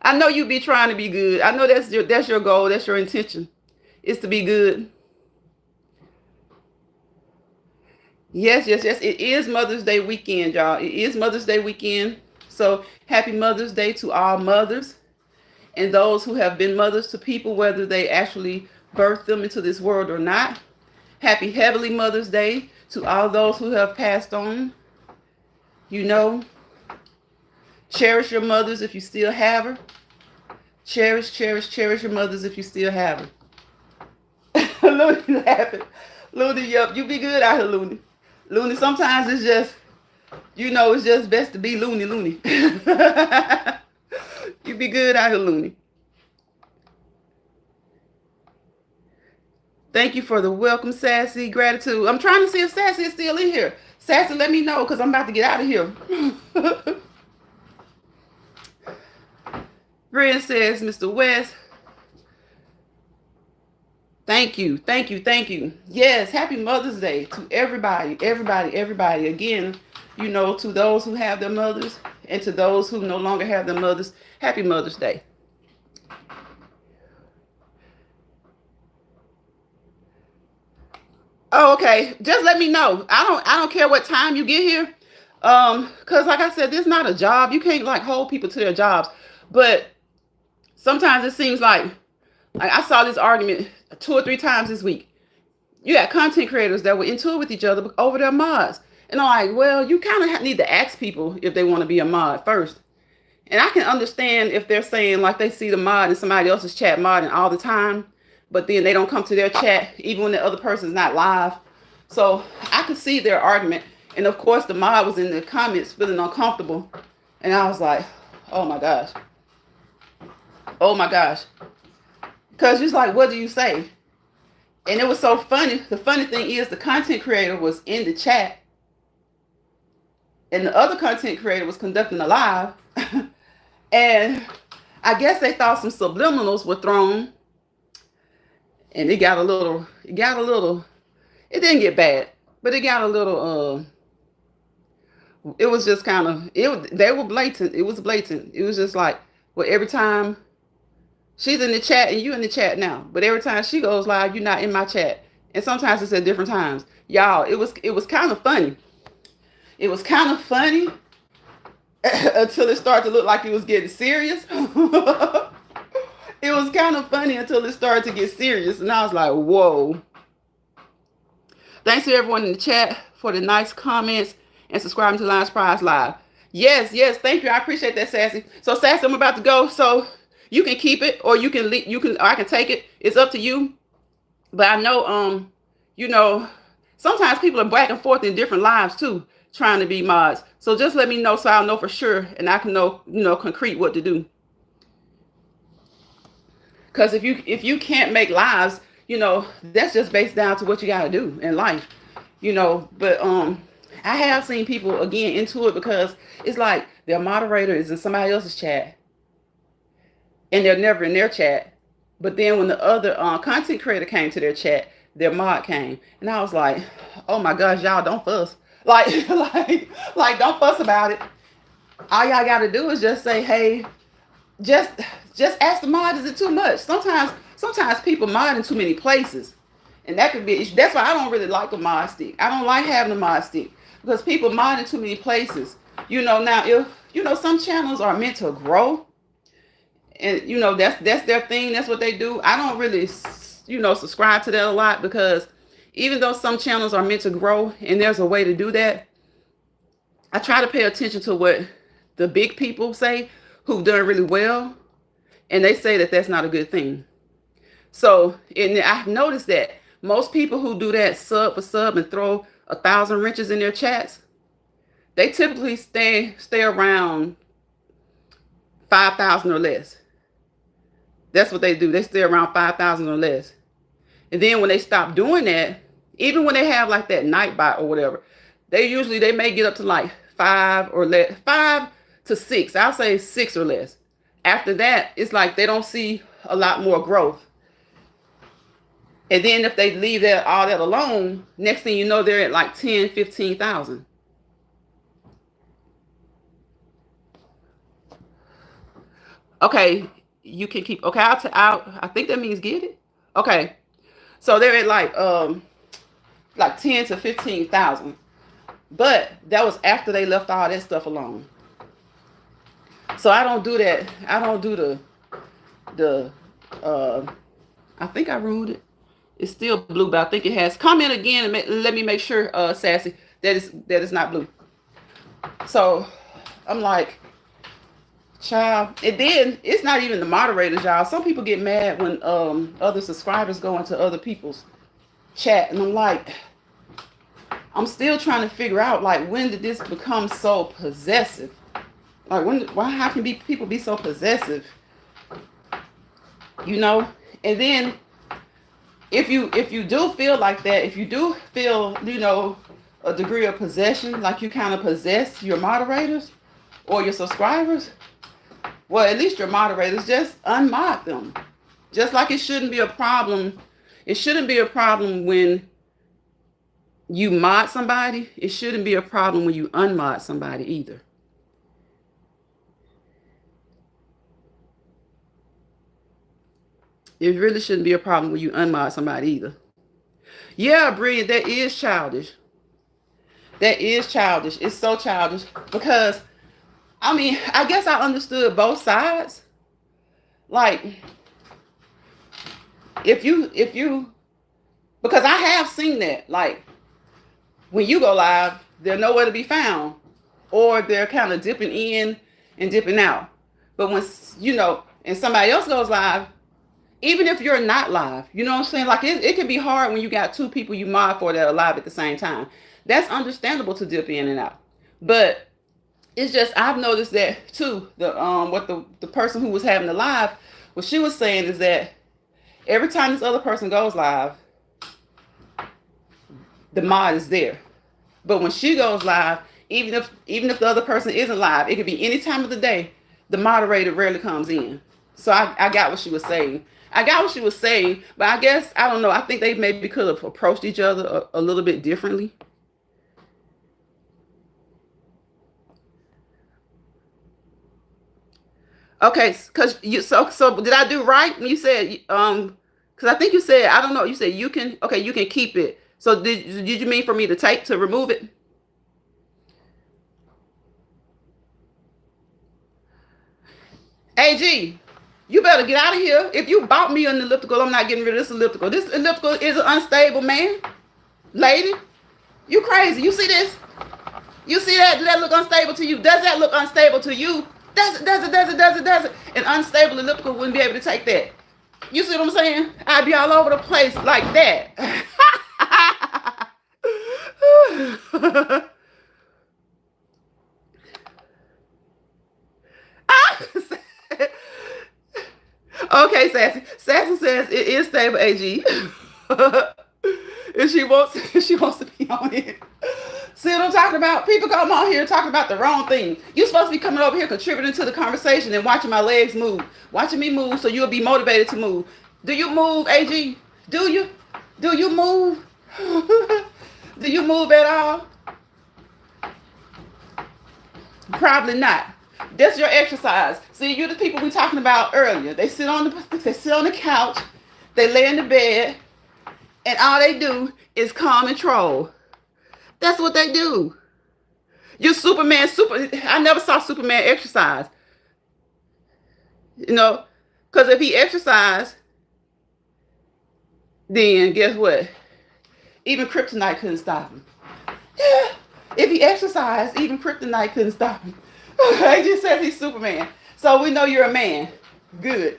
I know you be trying to be good. I know that's your goal. That's your intention. Is to be good. Yes. It is Mother's Day weekend, y'all. It is Mother's Day weekend. So happy Mother's Day to all mothers and those who have been mothers to people, whether they actually birthed them into this world or not. Happy Heavenly Mother's Day to all those who have passed on. You know, cherish your mothers if you still have her. Cherish your mothers if you still have her. Looney laughing. Looney, yup, you be good out here, Looney. Looney, sometimes it's just, you know, it's just best to be Looney. You be good out here, Looney. Thank you for the welcome, Sassy. Gratitude. I'm trying to see if Sassy is still in here. Sassy, let me know because I'm about to get out of here. Brian says, Mr. West, thank you. Yes, happy Mother's Day to everybody. Again, you know, to those who have their mothers and to those who no longer have their mothers, happy Mother's Day. Oh, okay. Just let me know. I don't care what time you get here. Because like I said, this is not a job. You can't like hold people to their jobs. But sometimes it seems like I saw this argument 2 or 3 times this week. You got content creators that were into it with each other over their mods. And I'm like, well, you kind of need to ask people if they want to be a mod first. And I can understand if they're saying like they see the mod in somebody else's chat modding all the time, but then they don't come to their chat even when the other person's not live. So I could see their argument. And of course, the mod was in the comments feeling uncomfortable. And I was like, oh my gosh. Because just like, what do you say? And it was so funny. The funny thing is the content creator was in the chat. And the other content creator was conducting a live. And I guess they thought some subliminals were thrown. And it got a little, it didn't get bad, but it got a little, it was just kind of, they were blatant. It was blatant. It was just like, well, every time she's in the chat and you in the chat now, but every time she goes live, you're not in my chat. And sometimes it's at different times. Y'all, it was kind of funny. It was kind of funny until it started to look like it was getting serious. It was kind of funny until it started to get serious. And I was like, whoa. Thanks to everyone in the chat for the nice comments and subscribing to Lion's Prize Live. Yes, yes, thank you. I appreciate that, Sassy. So, Sassy, I'm about to go. So you can keep it, or you can or I can take it. It's up to you. But I know, you know, sometimes people are back and forth in different lives too, trying to be mods. So just let me know so I'll know for sure, and I can know, concrete what to do. Because if you can't make lives, that's just based down to what you got to do in life, But I have seen people again into it because it's like their moderator is in somebody else's chat, and they're never in their chat. But then when the other content creator came to their chat, their mod came, and I was like, "Oh my gosh, y'all don't fuss, like, like don't fuss about it. All y'all got to do is just say, hey, just ask the mod, is it too much? Sometimes people mod in too many places, and that could be. That's why I don't really like a mod stick. I don't like having a mod stick because people mod in too many places. Now if some channels are meant to grow, and that's their thing. That's what they do. I don't really subscribe to that a lot because even though some channels are meant to grow and there's a way to do that, I try to pay attention to what the big people say who've done really well, and they say that that's not a good thing. So, and I've noticed that most people who do that sub for sub and throw 1,000 wrenches in their chats, they typically stay around 5,000 or less. That's what they do. They stay around 5,000 or less. And then when they stop doing that, even when they have like that night bot or whatever, they may get up to like 5 or less, 5 to 6. I'll say 6 or less. After that, it's like they don't see a lot more growth. And then if they leave all that alone, next thing you know, they're at like 10, 15,000. Okay, you can keep. Okay, I think that means get it. Okay, so they're at like 10 to 15,000. But that was after they left all that stuff alone. So I don't do that. I don't do the I think I ruined it. It's still blue, but I think it has. Comment again and let me make sure, Sassy, that it's not blue. So I'm like, child. And then it's not even the moderators, y'all. Some people get mad when other subscribers go into other people's chat, and I'm like, I'm still trying to figure out, like, when did this become so possessive? Like, how can people be so possessive? And then if you do feel like that, if you do feel, a degree of possession, like you kind of possess your moderators or your subscribers, well, at least your moderators, just unmod them. Just like it shouldn't be a problem. It shouldn't be a problem when you mod somebody. It shouldn't be a problem when you unmod somebody either. It really shouldn't be a problem when you unmod somebody either. Yeah, Brilliant, that is childish. That is childish. It's so childish because, I mean, I guess I understood both sides. Like, if you, because I have seen that, like, when you go live, they're nowhere to be found, or they're kind of dipping in and dipping out. But when, and somebody else goes live, even if you're not live, you know what I'm saying? Like, it can be hard when you got two people you mod for that are live at the same time. That's understandable to dip in and out. But it's just, I've noticed that too. What the person who was having the live, what she was saying is that every time this other person goes live, the mod is there. But when she goes live, even if the other person isn't live, it could be any time of the day, the moderator rarely comes in. So I got what she was saying. But I guess, I don't know, I think they maybe could have approached each other a little bit differently. Okay, because so did I do right when you said, because I think you said, I don't know, you said you can keep it. So did you mean for me to remove it? AG, You better get out of here. If you bought me an elliptical, I'm not getting rid of this elliptical. This elliptical is unstable, man. Lady, you crazy. You see this? You see that? Does that look unstable to you? Does that look unstable to you? Does it? An unstable elliptical wouldn't be able to take that. You see what I'm saying? I'd be all over the place like that. Okay, Sassy. Sassy says it is stable, AG. If she wants to be on it. See what I'm talking about? People come on here talking about the wrong thing. You're supposed to be coming over here contributing to the conversation and watching my legs move. Watching me move so you'll be motivated to move. Do you move, AG? Do you? Do you move? Do you move at all? Probably not. That's your exercise. See, you the people we talking about earlier. They sit on the couch, they lay in the bed, and all they do is calm and troll. That's what they do. You're Superman. I never saw Superman exercise. You know, because if he exercised, then guess what? Even kryptonite couldn't stop him. Yeah. If he exercised, even kryptonite couldn't stop him. I just said he's Superman. So we know you're a man. Good.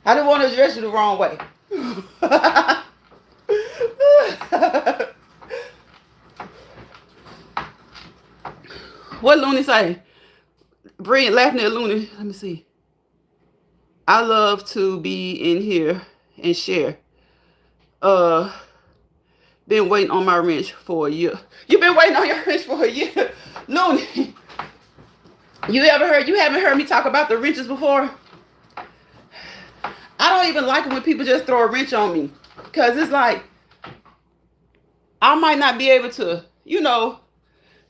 I didn't want to address you the wrong way. What Looney say? Brilliant laughing at Looney. Let me see. I love to be in here and share. Been waiting on my wrench for a year. You've been waiting on your wrench for a year. Looney. You haven't heard me talk about the wrenches before? I don't even like it when people just throw a wrench on me. Because it's like, I might not be able to,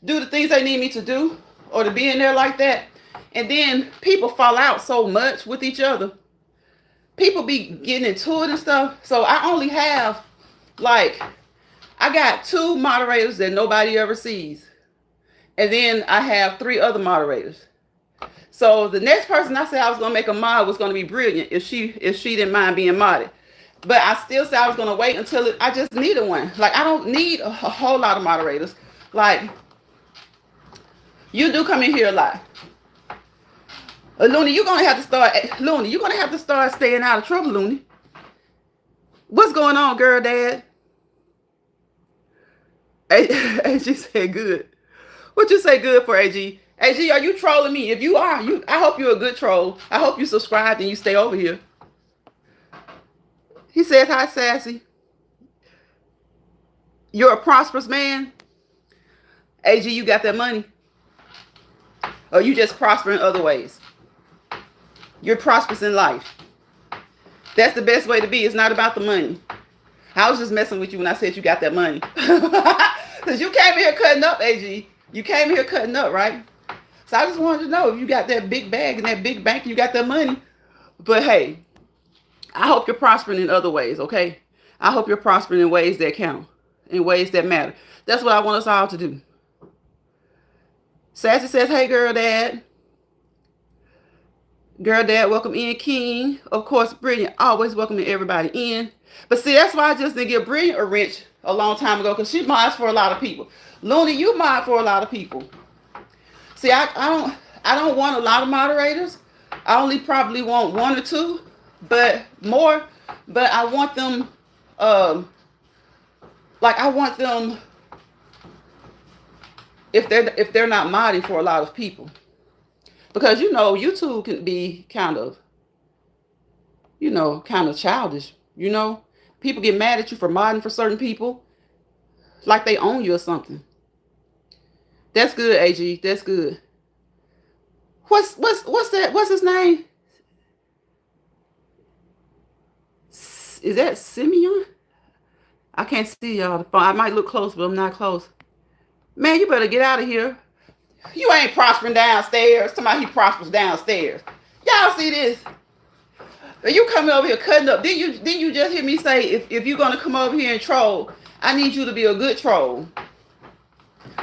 do the things they need me to do or to be in there like that. And then people fall out so much with each other. People be getting into it and stuff. So I only have, I got 2 moderators that nobody ever sees. And then I have 3 other moderators. So the next person I said I was going to make a mod was going to be Brilliant if she didn't mind being modded. But I still said I was going to wait until I just needed one. I don't need a whole lot of moderators. You do come in here a lot. Looney, you're going to have to start staying out of trouble, Looney. What's going on, girl, dad? AG said good. What you say good for, AG? AG, are you trolling me? If you are, I hope you're a good troll. I hope you subscribed and you stay over here. He says, hi, Sassy. You're a prosperous man. AG, you got that money? Or you just prosper in other ways? You're prosperous in life. That's the best way to be. It's not about the money. I was just messing with you when I said you got that money. Because you came here cutting up, AG. You came here cutting up, right? So I just wanted to know if you got that big bag and that big bank, you got that money. But hey, I hope you're prospering in other ways, okay? I hope you're prospering in ways that count, in ways that matter. That's what I want us all to do. Sassy says, hey, girl, dad. Girl, dad, welcome in. King, of course, Brilliant, always welcoming everybody in. But see, that's why I just didn't give Brilliant a wrench a long time ago, because she mods for a lot of people. Looney, you mod for a lot of people. See, I don't want a lot of moderators. I only probably want 1 or 2, but more. But I want them, I want them if they're not modding for a lot of people, because YouTube can be kind of childish. People get mad at you for modding for certain people, like they own you or something. That's good, AG. That's good. What's that? What's his name? Is that Simeon? I can't see y'all. I might look close, but I'm not close. Man, you better get out of here. You ain't prospering downstairs. Somebody he prospers downstairs. Y'all see this? You coming over here cutting up. Didn't you just hear me say if you're gonna come over here and troll, I need you to be a good troll.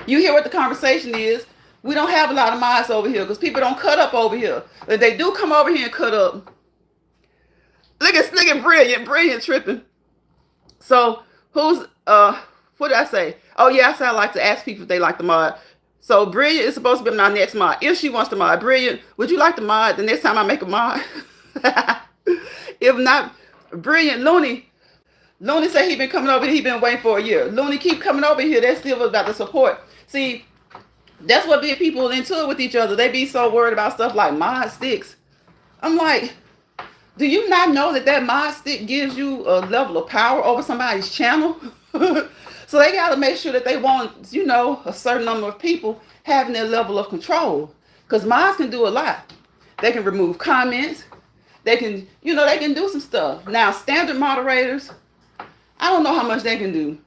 You hear what the conversation is. We don't have a lot of mods over here because people don't cut up over here. If they do come over here and cut up, Look at Brilliant tripping. So who's what did I say? Oh yeah, I said I like to ask people if they like the mod. So Brilliant is supposed to be my next mod. If she wants to mod, Brilliant, would you like to mod the next time I make a mod? If not, Brilliant, Looney said he been coming over here, he been waiting for a year. Looney keep coming over here, that's still about the support. See, that's what get people into it with each other. They be so worried about stuff like mod sticks. I'm like, do you not know that that mod stick gives you a level of power over somebody's channel? So they got to make sure that they want, a certain number of people having their level of control. Because mods can do a lot. They can remove comments. They can, they can do some stuff. Now, standard moderators, I don't know how much they can do.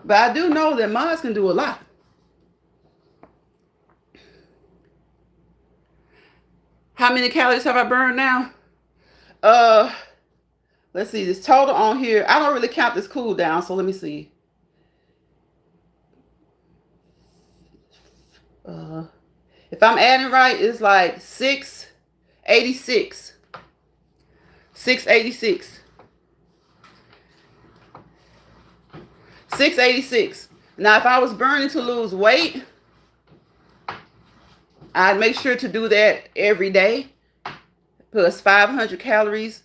But I do know that mods can do a lot. How many calories have I burned now? Let's see, this total on here. I don't really count this cool down, so let me see. If I'm adding right, it's like 686. 686. 686. Now, if I was burning to lose weight, I'd make sure to do that every day. Plus 500 calories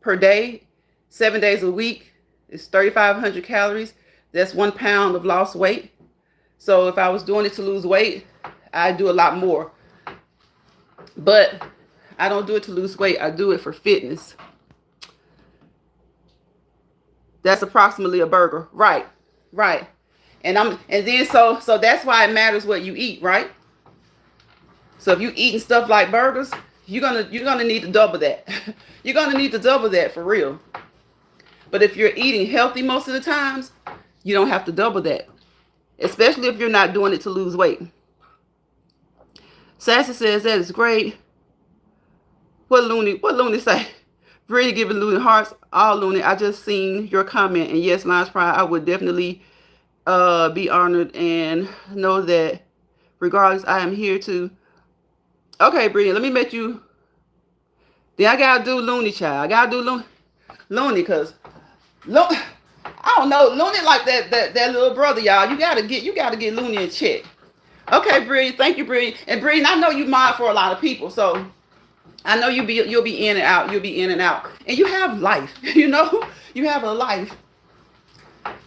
per day, 7 days a week. It's 3,500 calories. That's 1 pound of lost weight. So if I was doing it to lose weight, I'd do a lot more. But I don't do it to lose weight. I do it for fitness. That's approximately a burger. Right. And then so that's why it matters what you eat, right? So if you eating stuff like burgers, you're gonna need to double that. You're gonna need to double that for real. But if you're eating healthy most of the times, you don't have to double that. Especially if you're not doing it to lose weight. Sassy says that is great. What Looney say? Really giving Looney hearts. All Looney, I just seen your comment. And yes, Lions Pride, I would definitely be honored and know that regardless, I am here to. Okay, Brilliant, let me make you. Then I gotta do Looney, child. I gotta do Looney, because I don't know, Looney like that little brother, y'all. You gotta get Looney in check. Okay, Brilliant. Thank you, Brilliant. And Brilliant, I know you mod for a lot of people, so I know you'll be in and out. You'll be in and out. And you have life, You have a life.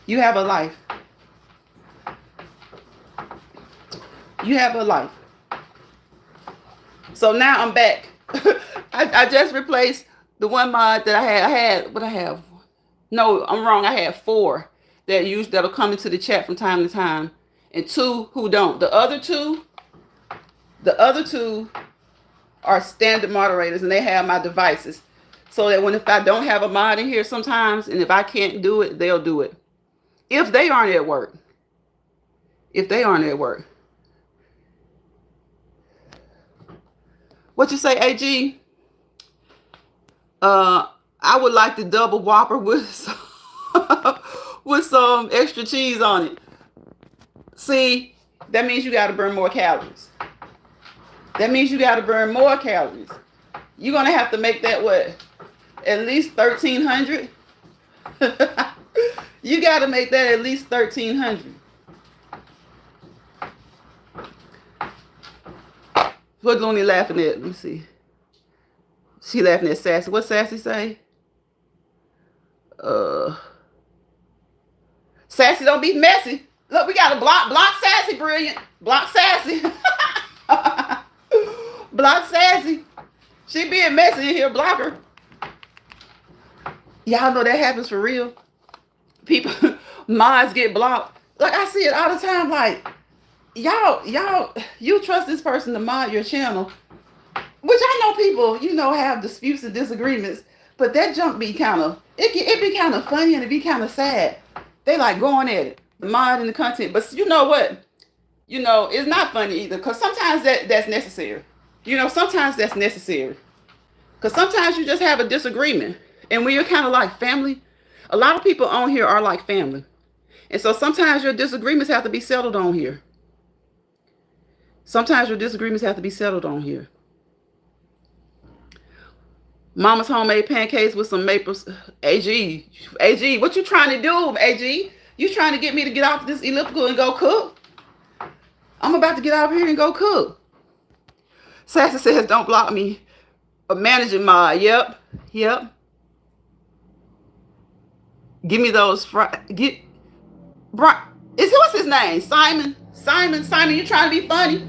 You have a life. You have a life. So now I'm back. I just replaced the one mod that I had. What I have? No, I'm wrong. I had 4 that'll come into the chat from time to time, and 2 who don't. The other two are standard moderators, and they have my devices, so that if I don't have a mod in here sometimes, and if I can't do it, they'll do it. If they aren't at work. What you say, AG? I would like the double Whopper with some extra cheese on it. See, that means you got to burn more calories. You're going to have to make that what? At least 1,300? You got to make that at least 1,300. What Looney laughing at? Let me see. She laughing at Sassy. What Sassy say? Sassy, don't be messy. Look, we got to block Sassy, Brilliant. Block Sassy. Block Sassy. She being messy in here. Block her. Y'all know that happens for real. People, mods get blocked. Like, I see it all the time. Like, y'all, you trust this person to mod your channel, which I know people, have disputes and disagreements, but that junk be kind of, it be kind of funny and it be kind of sad. They like going at it, the mod and the content, but you know what? It's not funny either, because sometimes that's necessary. Sometimes that's necessary. Because sometimes you just have a disagreement, and when you're kind of like family, a lot of people on here are like family. And so sometimes your disagreements have to be settled on here. Mama's homemade pancakes with some maple. AG, what you trying to do, AG? You trying to get me to get off this elliptical and go cook? I'm about to get out here and go cook. Sassy says, don't block me. A managing mod. Yep. Give me those what's his name? Simon, you trying to be funny?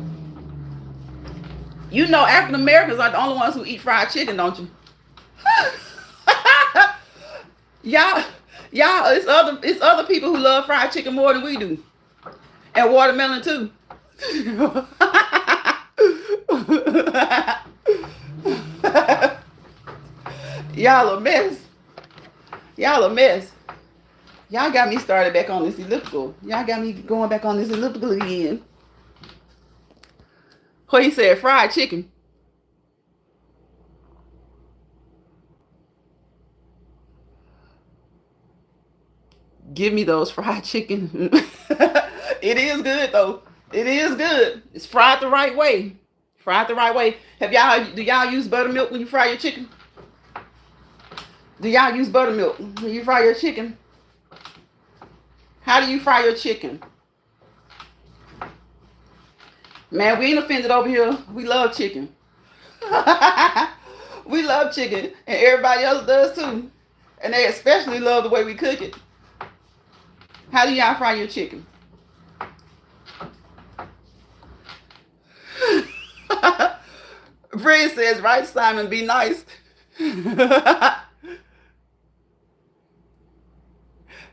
You know African Americans are the only ones who eat fried chicken, don't you? y'all, it's other people who love fried chicken more than we do. And watermelon too. Y'all a mess. Y'all got me started back on this elliptical. Y'all got me going back on this elliptical again. What he said, fried chicken. Give me those fried chicken. It is good though. It is good. It's fried the right way. Do y'all use buttermilk when you fry your chicken? Do y'all use buttermilk when you fry your chicken? How do you fry your chicken? Man, we ain't offended over here. We love chicken. We love chicken, and everybody else does too. And they especially love the way we cook it. How do y'all fry your chicken? Bree says, right, Simon, be nice.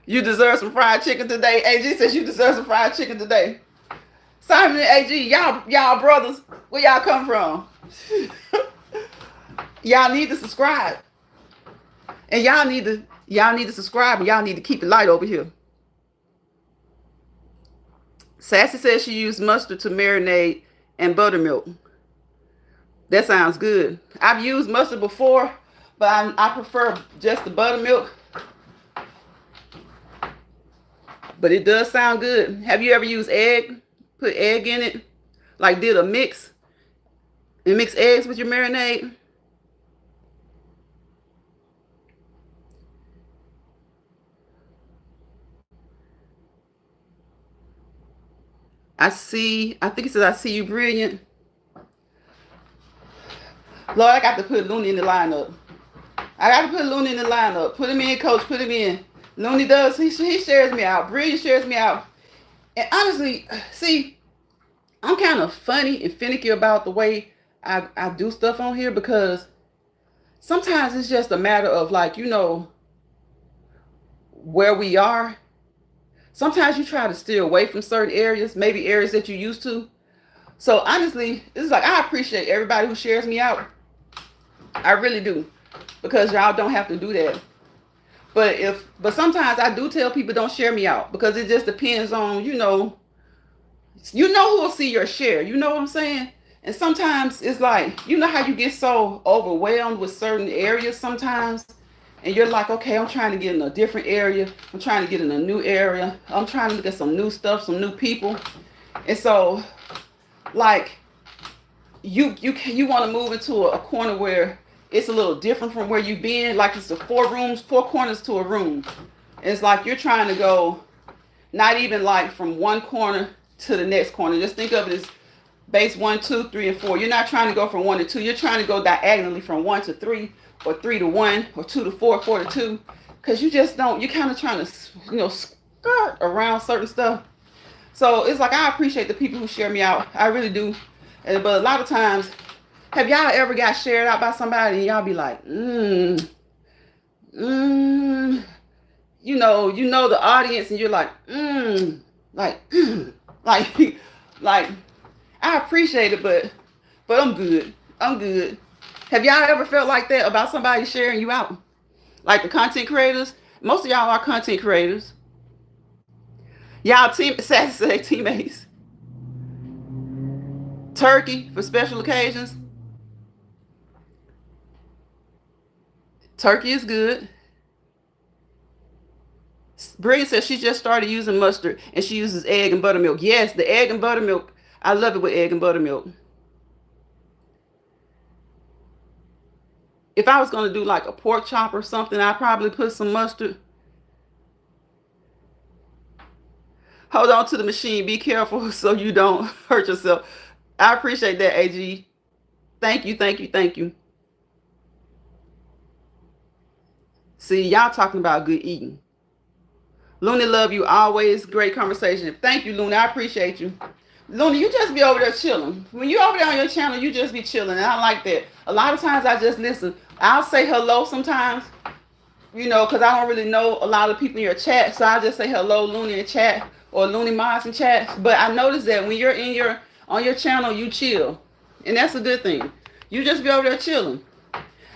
You deserve some fried chicken today. AG says you deserve some fried chicken today. Simon and AG, y'all brothers, where y'all come from? Y'all need to subscribe. And y'all need to subscribe, and y'all need to keep it light over here. Sassy says she used mustard to marinate and buttermilk. That sounds good. I've used mustard before, but I prefer just the buttermilk. But it does sound good. Have you ever used egg? Put egg in it? Like did a mix? And mix eggs with your marinade? I think it says, I see you brilliant. Lord, I got to put Looney in the lineup. Put him in, coach. Put him in. Looney does. He shares me out. Brilliant shares me out. And honestly, see, I'm kind of funny and finicky about the way I do stuff on here, because sometimes it's just a matter of, like, where we are. Sometimes you try to steer away from certain areas, maybe areas that you used to. So honestly, it's like, I appreciate everybody who shares me out. I really do, because y'all don't have to do that. But sometimes I do tell people don't share me out, because it just depends on, who will see your share. You know what I'm saying? And sometimes it's like, how you get so overwhelmed with certain areas sometimes, and you're like, okay, I'm trying to get in a different area. I'm trying to get in a new area. I'm trying to look at some new stuff, some new people. And so, like, you want to move into a corner where it's a little different from where you've been. Like, it's the 4 corners to a room. It's like you're trying to go, not even like from one corner to the next corner. Just think of it as base 1, 2, 3, and 4. You're not trying to go from 1 to 2. You're trying to go diagonally from 1 to 3, or 3 to 1, or 2 to 4, 4 to 2. Because you just don't, you're kind of trying to, skirt around certain stuff. So it's like, I appreciate the people who share me out. I really do. But a lot of times, have y'all ever got shared out by somebody and y'all be like, the audience, and you're like, like, I appreciate it, but I'm good. Have y'all ever felt like that about somebody sharing you out? Like the content creators? Most of y'all are content creators. Y'all Saturday teammates. Turkey for special occasions. Turkey is good. Bria says she just started using mustard and she uses egg and buttermilk. Yes, the egg and buttermilk. I love it with egg and buttermilk. If I was going to do like a pork chop or something, I'd probably put some mustard. Hold on to the machine. Be careful so you don't hurt yourself. I appreciate that, AG. Thank you, thank you, thank you. See, y'all talking about good eating. Looney, love you always. Great conversation. Thank you, Looney. I appreciate you. Looney, you just be over there chilling. When you over there on your channel, you just be chilling. And I like that. A lot of times I just listen. I'll say hello sometimes, you know, because I don't really know a lot of people in your chat. So I just say hello, Looney, in chat, or Looney Moss in chat. But I noticed that when you're on your channel, you chill. And that's a good thing. You just be over there chilling.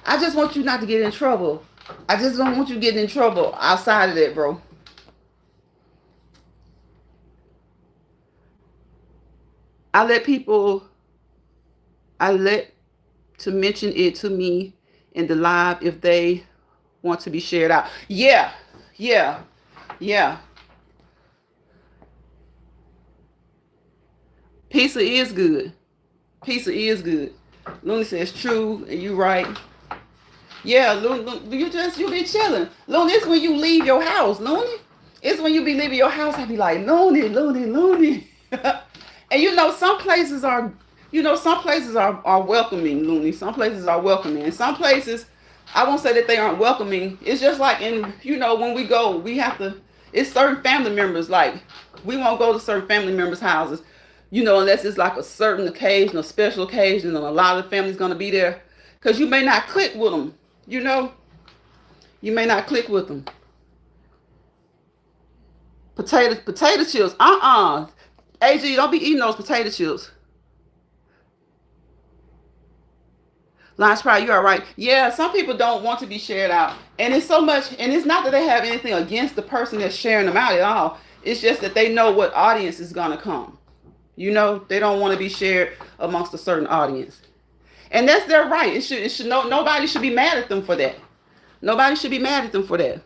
I just want you not to get in trouble. I just don't want you getting in trouble outside of that, bro. I let to mention it to me in the live if they want to be shared out. Yeah. Pizza is good. Pizza is good. Looney says true, and you right. Yeah, Looney, you be chilling. Looney, it's when you leave your house, Looney. It's when you be leaving your house, I be like, Looney. And you know, some places are welcoming, Looney. Some places are welcoming. And some places, I won't say that they aren't welcoming. It's just like when we go, we have to, it's certain family members, like, we won't go to certain family members' houses, unless it's like a certain occasion, a special occasion, and a lot of the family's going to be there. Because you may not click with them, You may not click with them. Potato chips. AG, don't be eating those potato chips. Lance Pride, you are right. Yeah, some people don't want to be shared out. And it's so much, and it's not that they have anything against the person that's sharing them out at all. It's just that they know what audience is going to come. They don't want to be shared amongst a certain audience. And that's their right. Nobody should be mad at them for that. Nobody should be mad at them for that.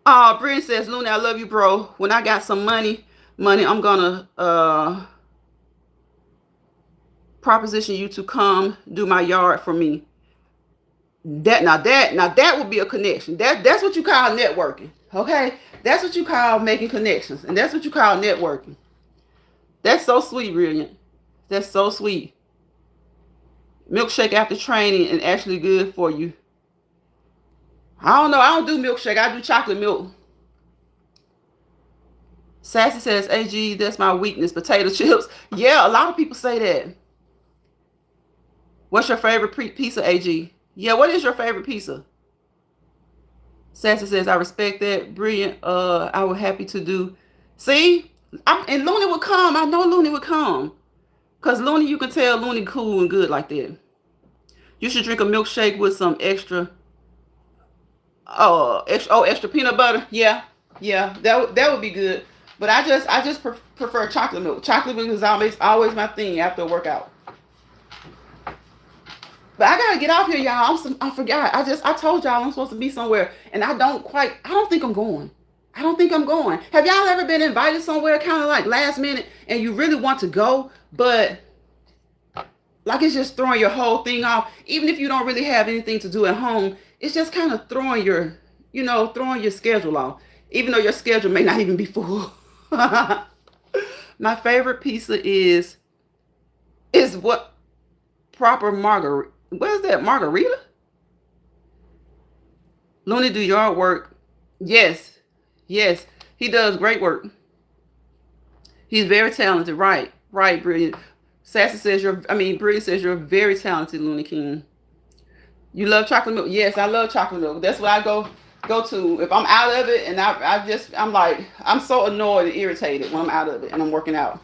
Brian says, Looney, I love you, bro. When I got some money, I'm gonna proposition you to come do my yard for me. That would be a connection. That's what you call networking. Okay? That's what you call making connections. And that's what you call networking. That's so sweet, Brilliant. That's so sweet. Milkshake after training and actually good for you. I don't know. I don't do milkshake. I do chocolate milk. Sassy says, AG, that's my weakness. Potato chips. Yeah, a lot of people say that. What's your favorite pizza, AG? Yeah, what is your favorite pizza? Sassy says, I respect that. Brilliant. I was happy to do. See? And Looney would come. I know Looney would come. Because Looney, you can tell Looney cool and good like that. You should drink a milkshake with some extra peanut butter. Yeah, that would be good. But I just prefer chocolate milk. Chocolate milk is always my thing after a workout. But I gotta get off here, y'all. I forgot. I told y'all I'm supposed to be somewhere, and I don't think I'm going. Have y'all ever been invited somewhere kind of like last minute, and you really want to go, but like it's just throwing your whole thing off? Even if you don't really have anything to do at home, it's just kind of throwing your schedule off, even though your schedule may not even be full. My favorite pizza is what? Proper margarita. What is that? Margarita? Looney do yard work. Yes. He does great work. He's very talented. Right, Brilliant. Sassy says Brilliant says you're very talented, Looney King. You love chocolate milk? Yes, I love chocolate milk. That's what I go to. If I'm out of it, and I'm so annoyed and irritated when I'm out of it and I'm working out.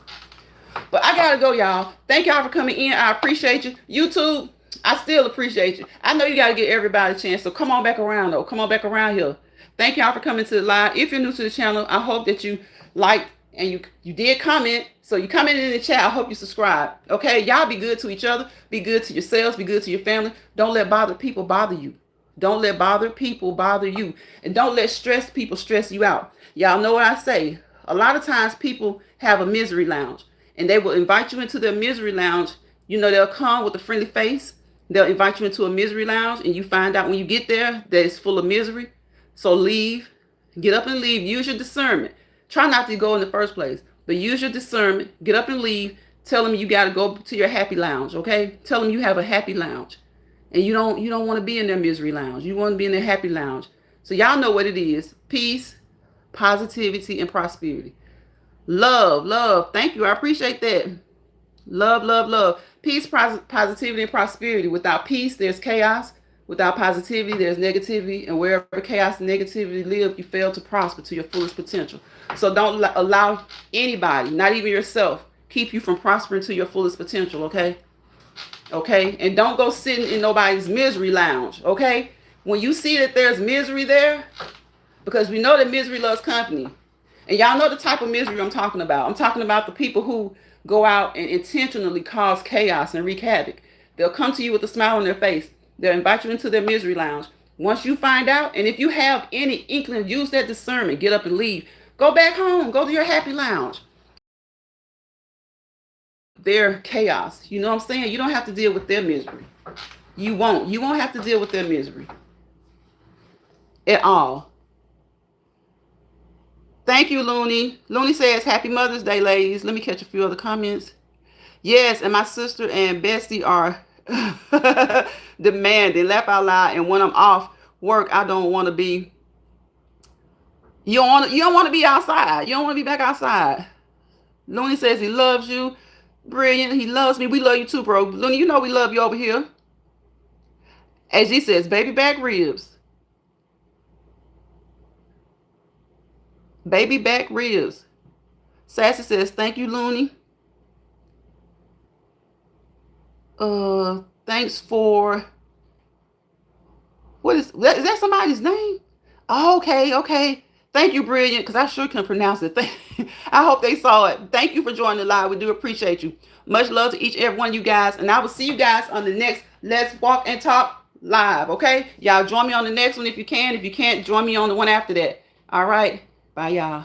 But I gotta go, y'all. Thank y'all for coming in. I appreciate you. YouTube, I still appreciate you. I know you gotta give everybody a chance, so come on back around though. Come on back around here. Thank y'all for coming to the live. If you're new to the channel, I hope that you liked and you did comment. So you comment in the chat. I hope you subscribe. Okay, y'all be good to each other. Be good to yourselves. Be good to your family. Don't let bothered people bother you. Don't let bothered people bother you. And don't let stressed people stress you out. Y'all know what I say. A lot of times people have a misery lounge, and they will invite you into their misery lounge You know, they'll come with a friendly face. They'll invite you into a misery lounge, and you find out when you get there that it's full of misery. So leave. Get up and leave. Use your discernment. Try not to go in the first place, but use your discernment. Get up and leave. Tell them you got to go to your happy lounge, okay? Tell them you have a happy lounge. And you don't want to be in their misery lounge. You want to be in their happy lounge. So y'all know what it is. Peace, positivity, and prosperity. Love, love. Thank you. I appreciate that. Love, love, love. Peace, positivity, and prosperity. Without peace, there's chaos. Without positivity, there's negativity. And wherever chaos and negativity live, you fail to prosper to your fullest potential. So don't allow anybody, not even yourself, keep you from prospering to your fullest potential, okay? Okay? And don't go sitting in nobody's misery lounge, okay? When you see that there's misery there, because we know that misery loves company. And y'all know the type of misery I'm talking about. I'm talking about the people who go out and intentionally cause chaos and wreak havoc. They'll come to you with a smile on their face. They'll invite you into their misery lounge. Once you find out, and if you have any inkling, use that discernment. Get up and leave. Go back home. Go to your happy lounge. Their chaos. You know what I'm saying? You don't have to deal with their misery. You won't. You won't have to deal with their misery at all. Thank you, Looney. Looney says, Happy Mother's Day, ladies. Let me catch a few other comments. Yes, and my sister and Bestie are demanding. Laugh out loud. And when I'm off work, I don't want to be. You don't want to be outside. You don't want to be back outside. Looney says he loves you. Brilliant. He loves me. We love you too, bro. Looney, you know we love you over here. As he says, baby back ribs. Baby back ribs. Sassy says, thank you, Looney. Thanks for, what is that somebody's name? Oh, okay. Thank you, Brilliant, because I sure couldn't pronounce it. I hope they saw it. Thank you for joining the live. We do appreciate you. Much love to each and every one of you guys. And I will see you guys on the next Let's Walk and Talk live, okay? Y'all join me on the next one if you can. If you can't, join me on the one after that. All right. Bye, y'all.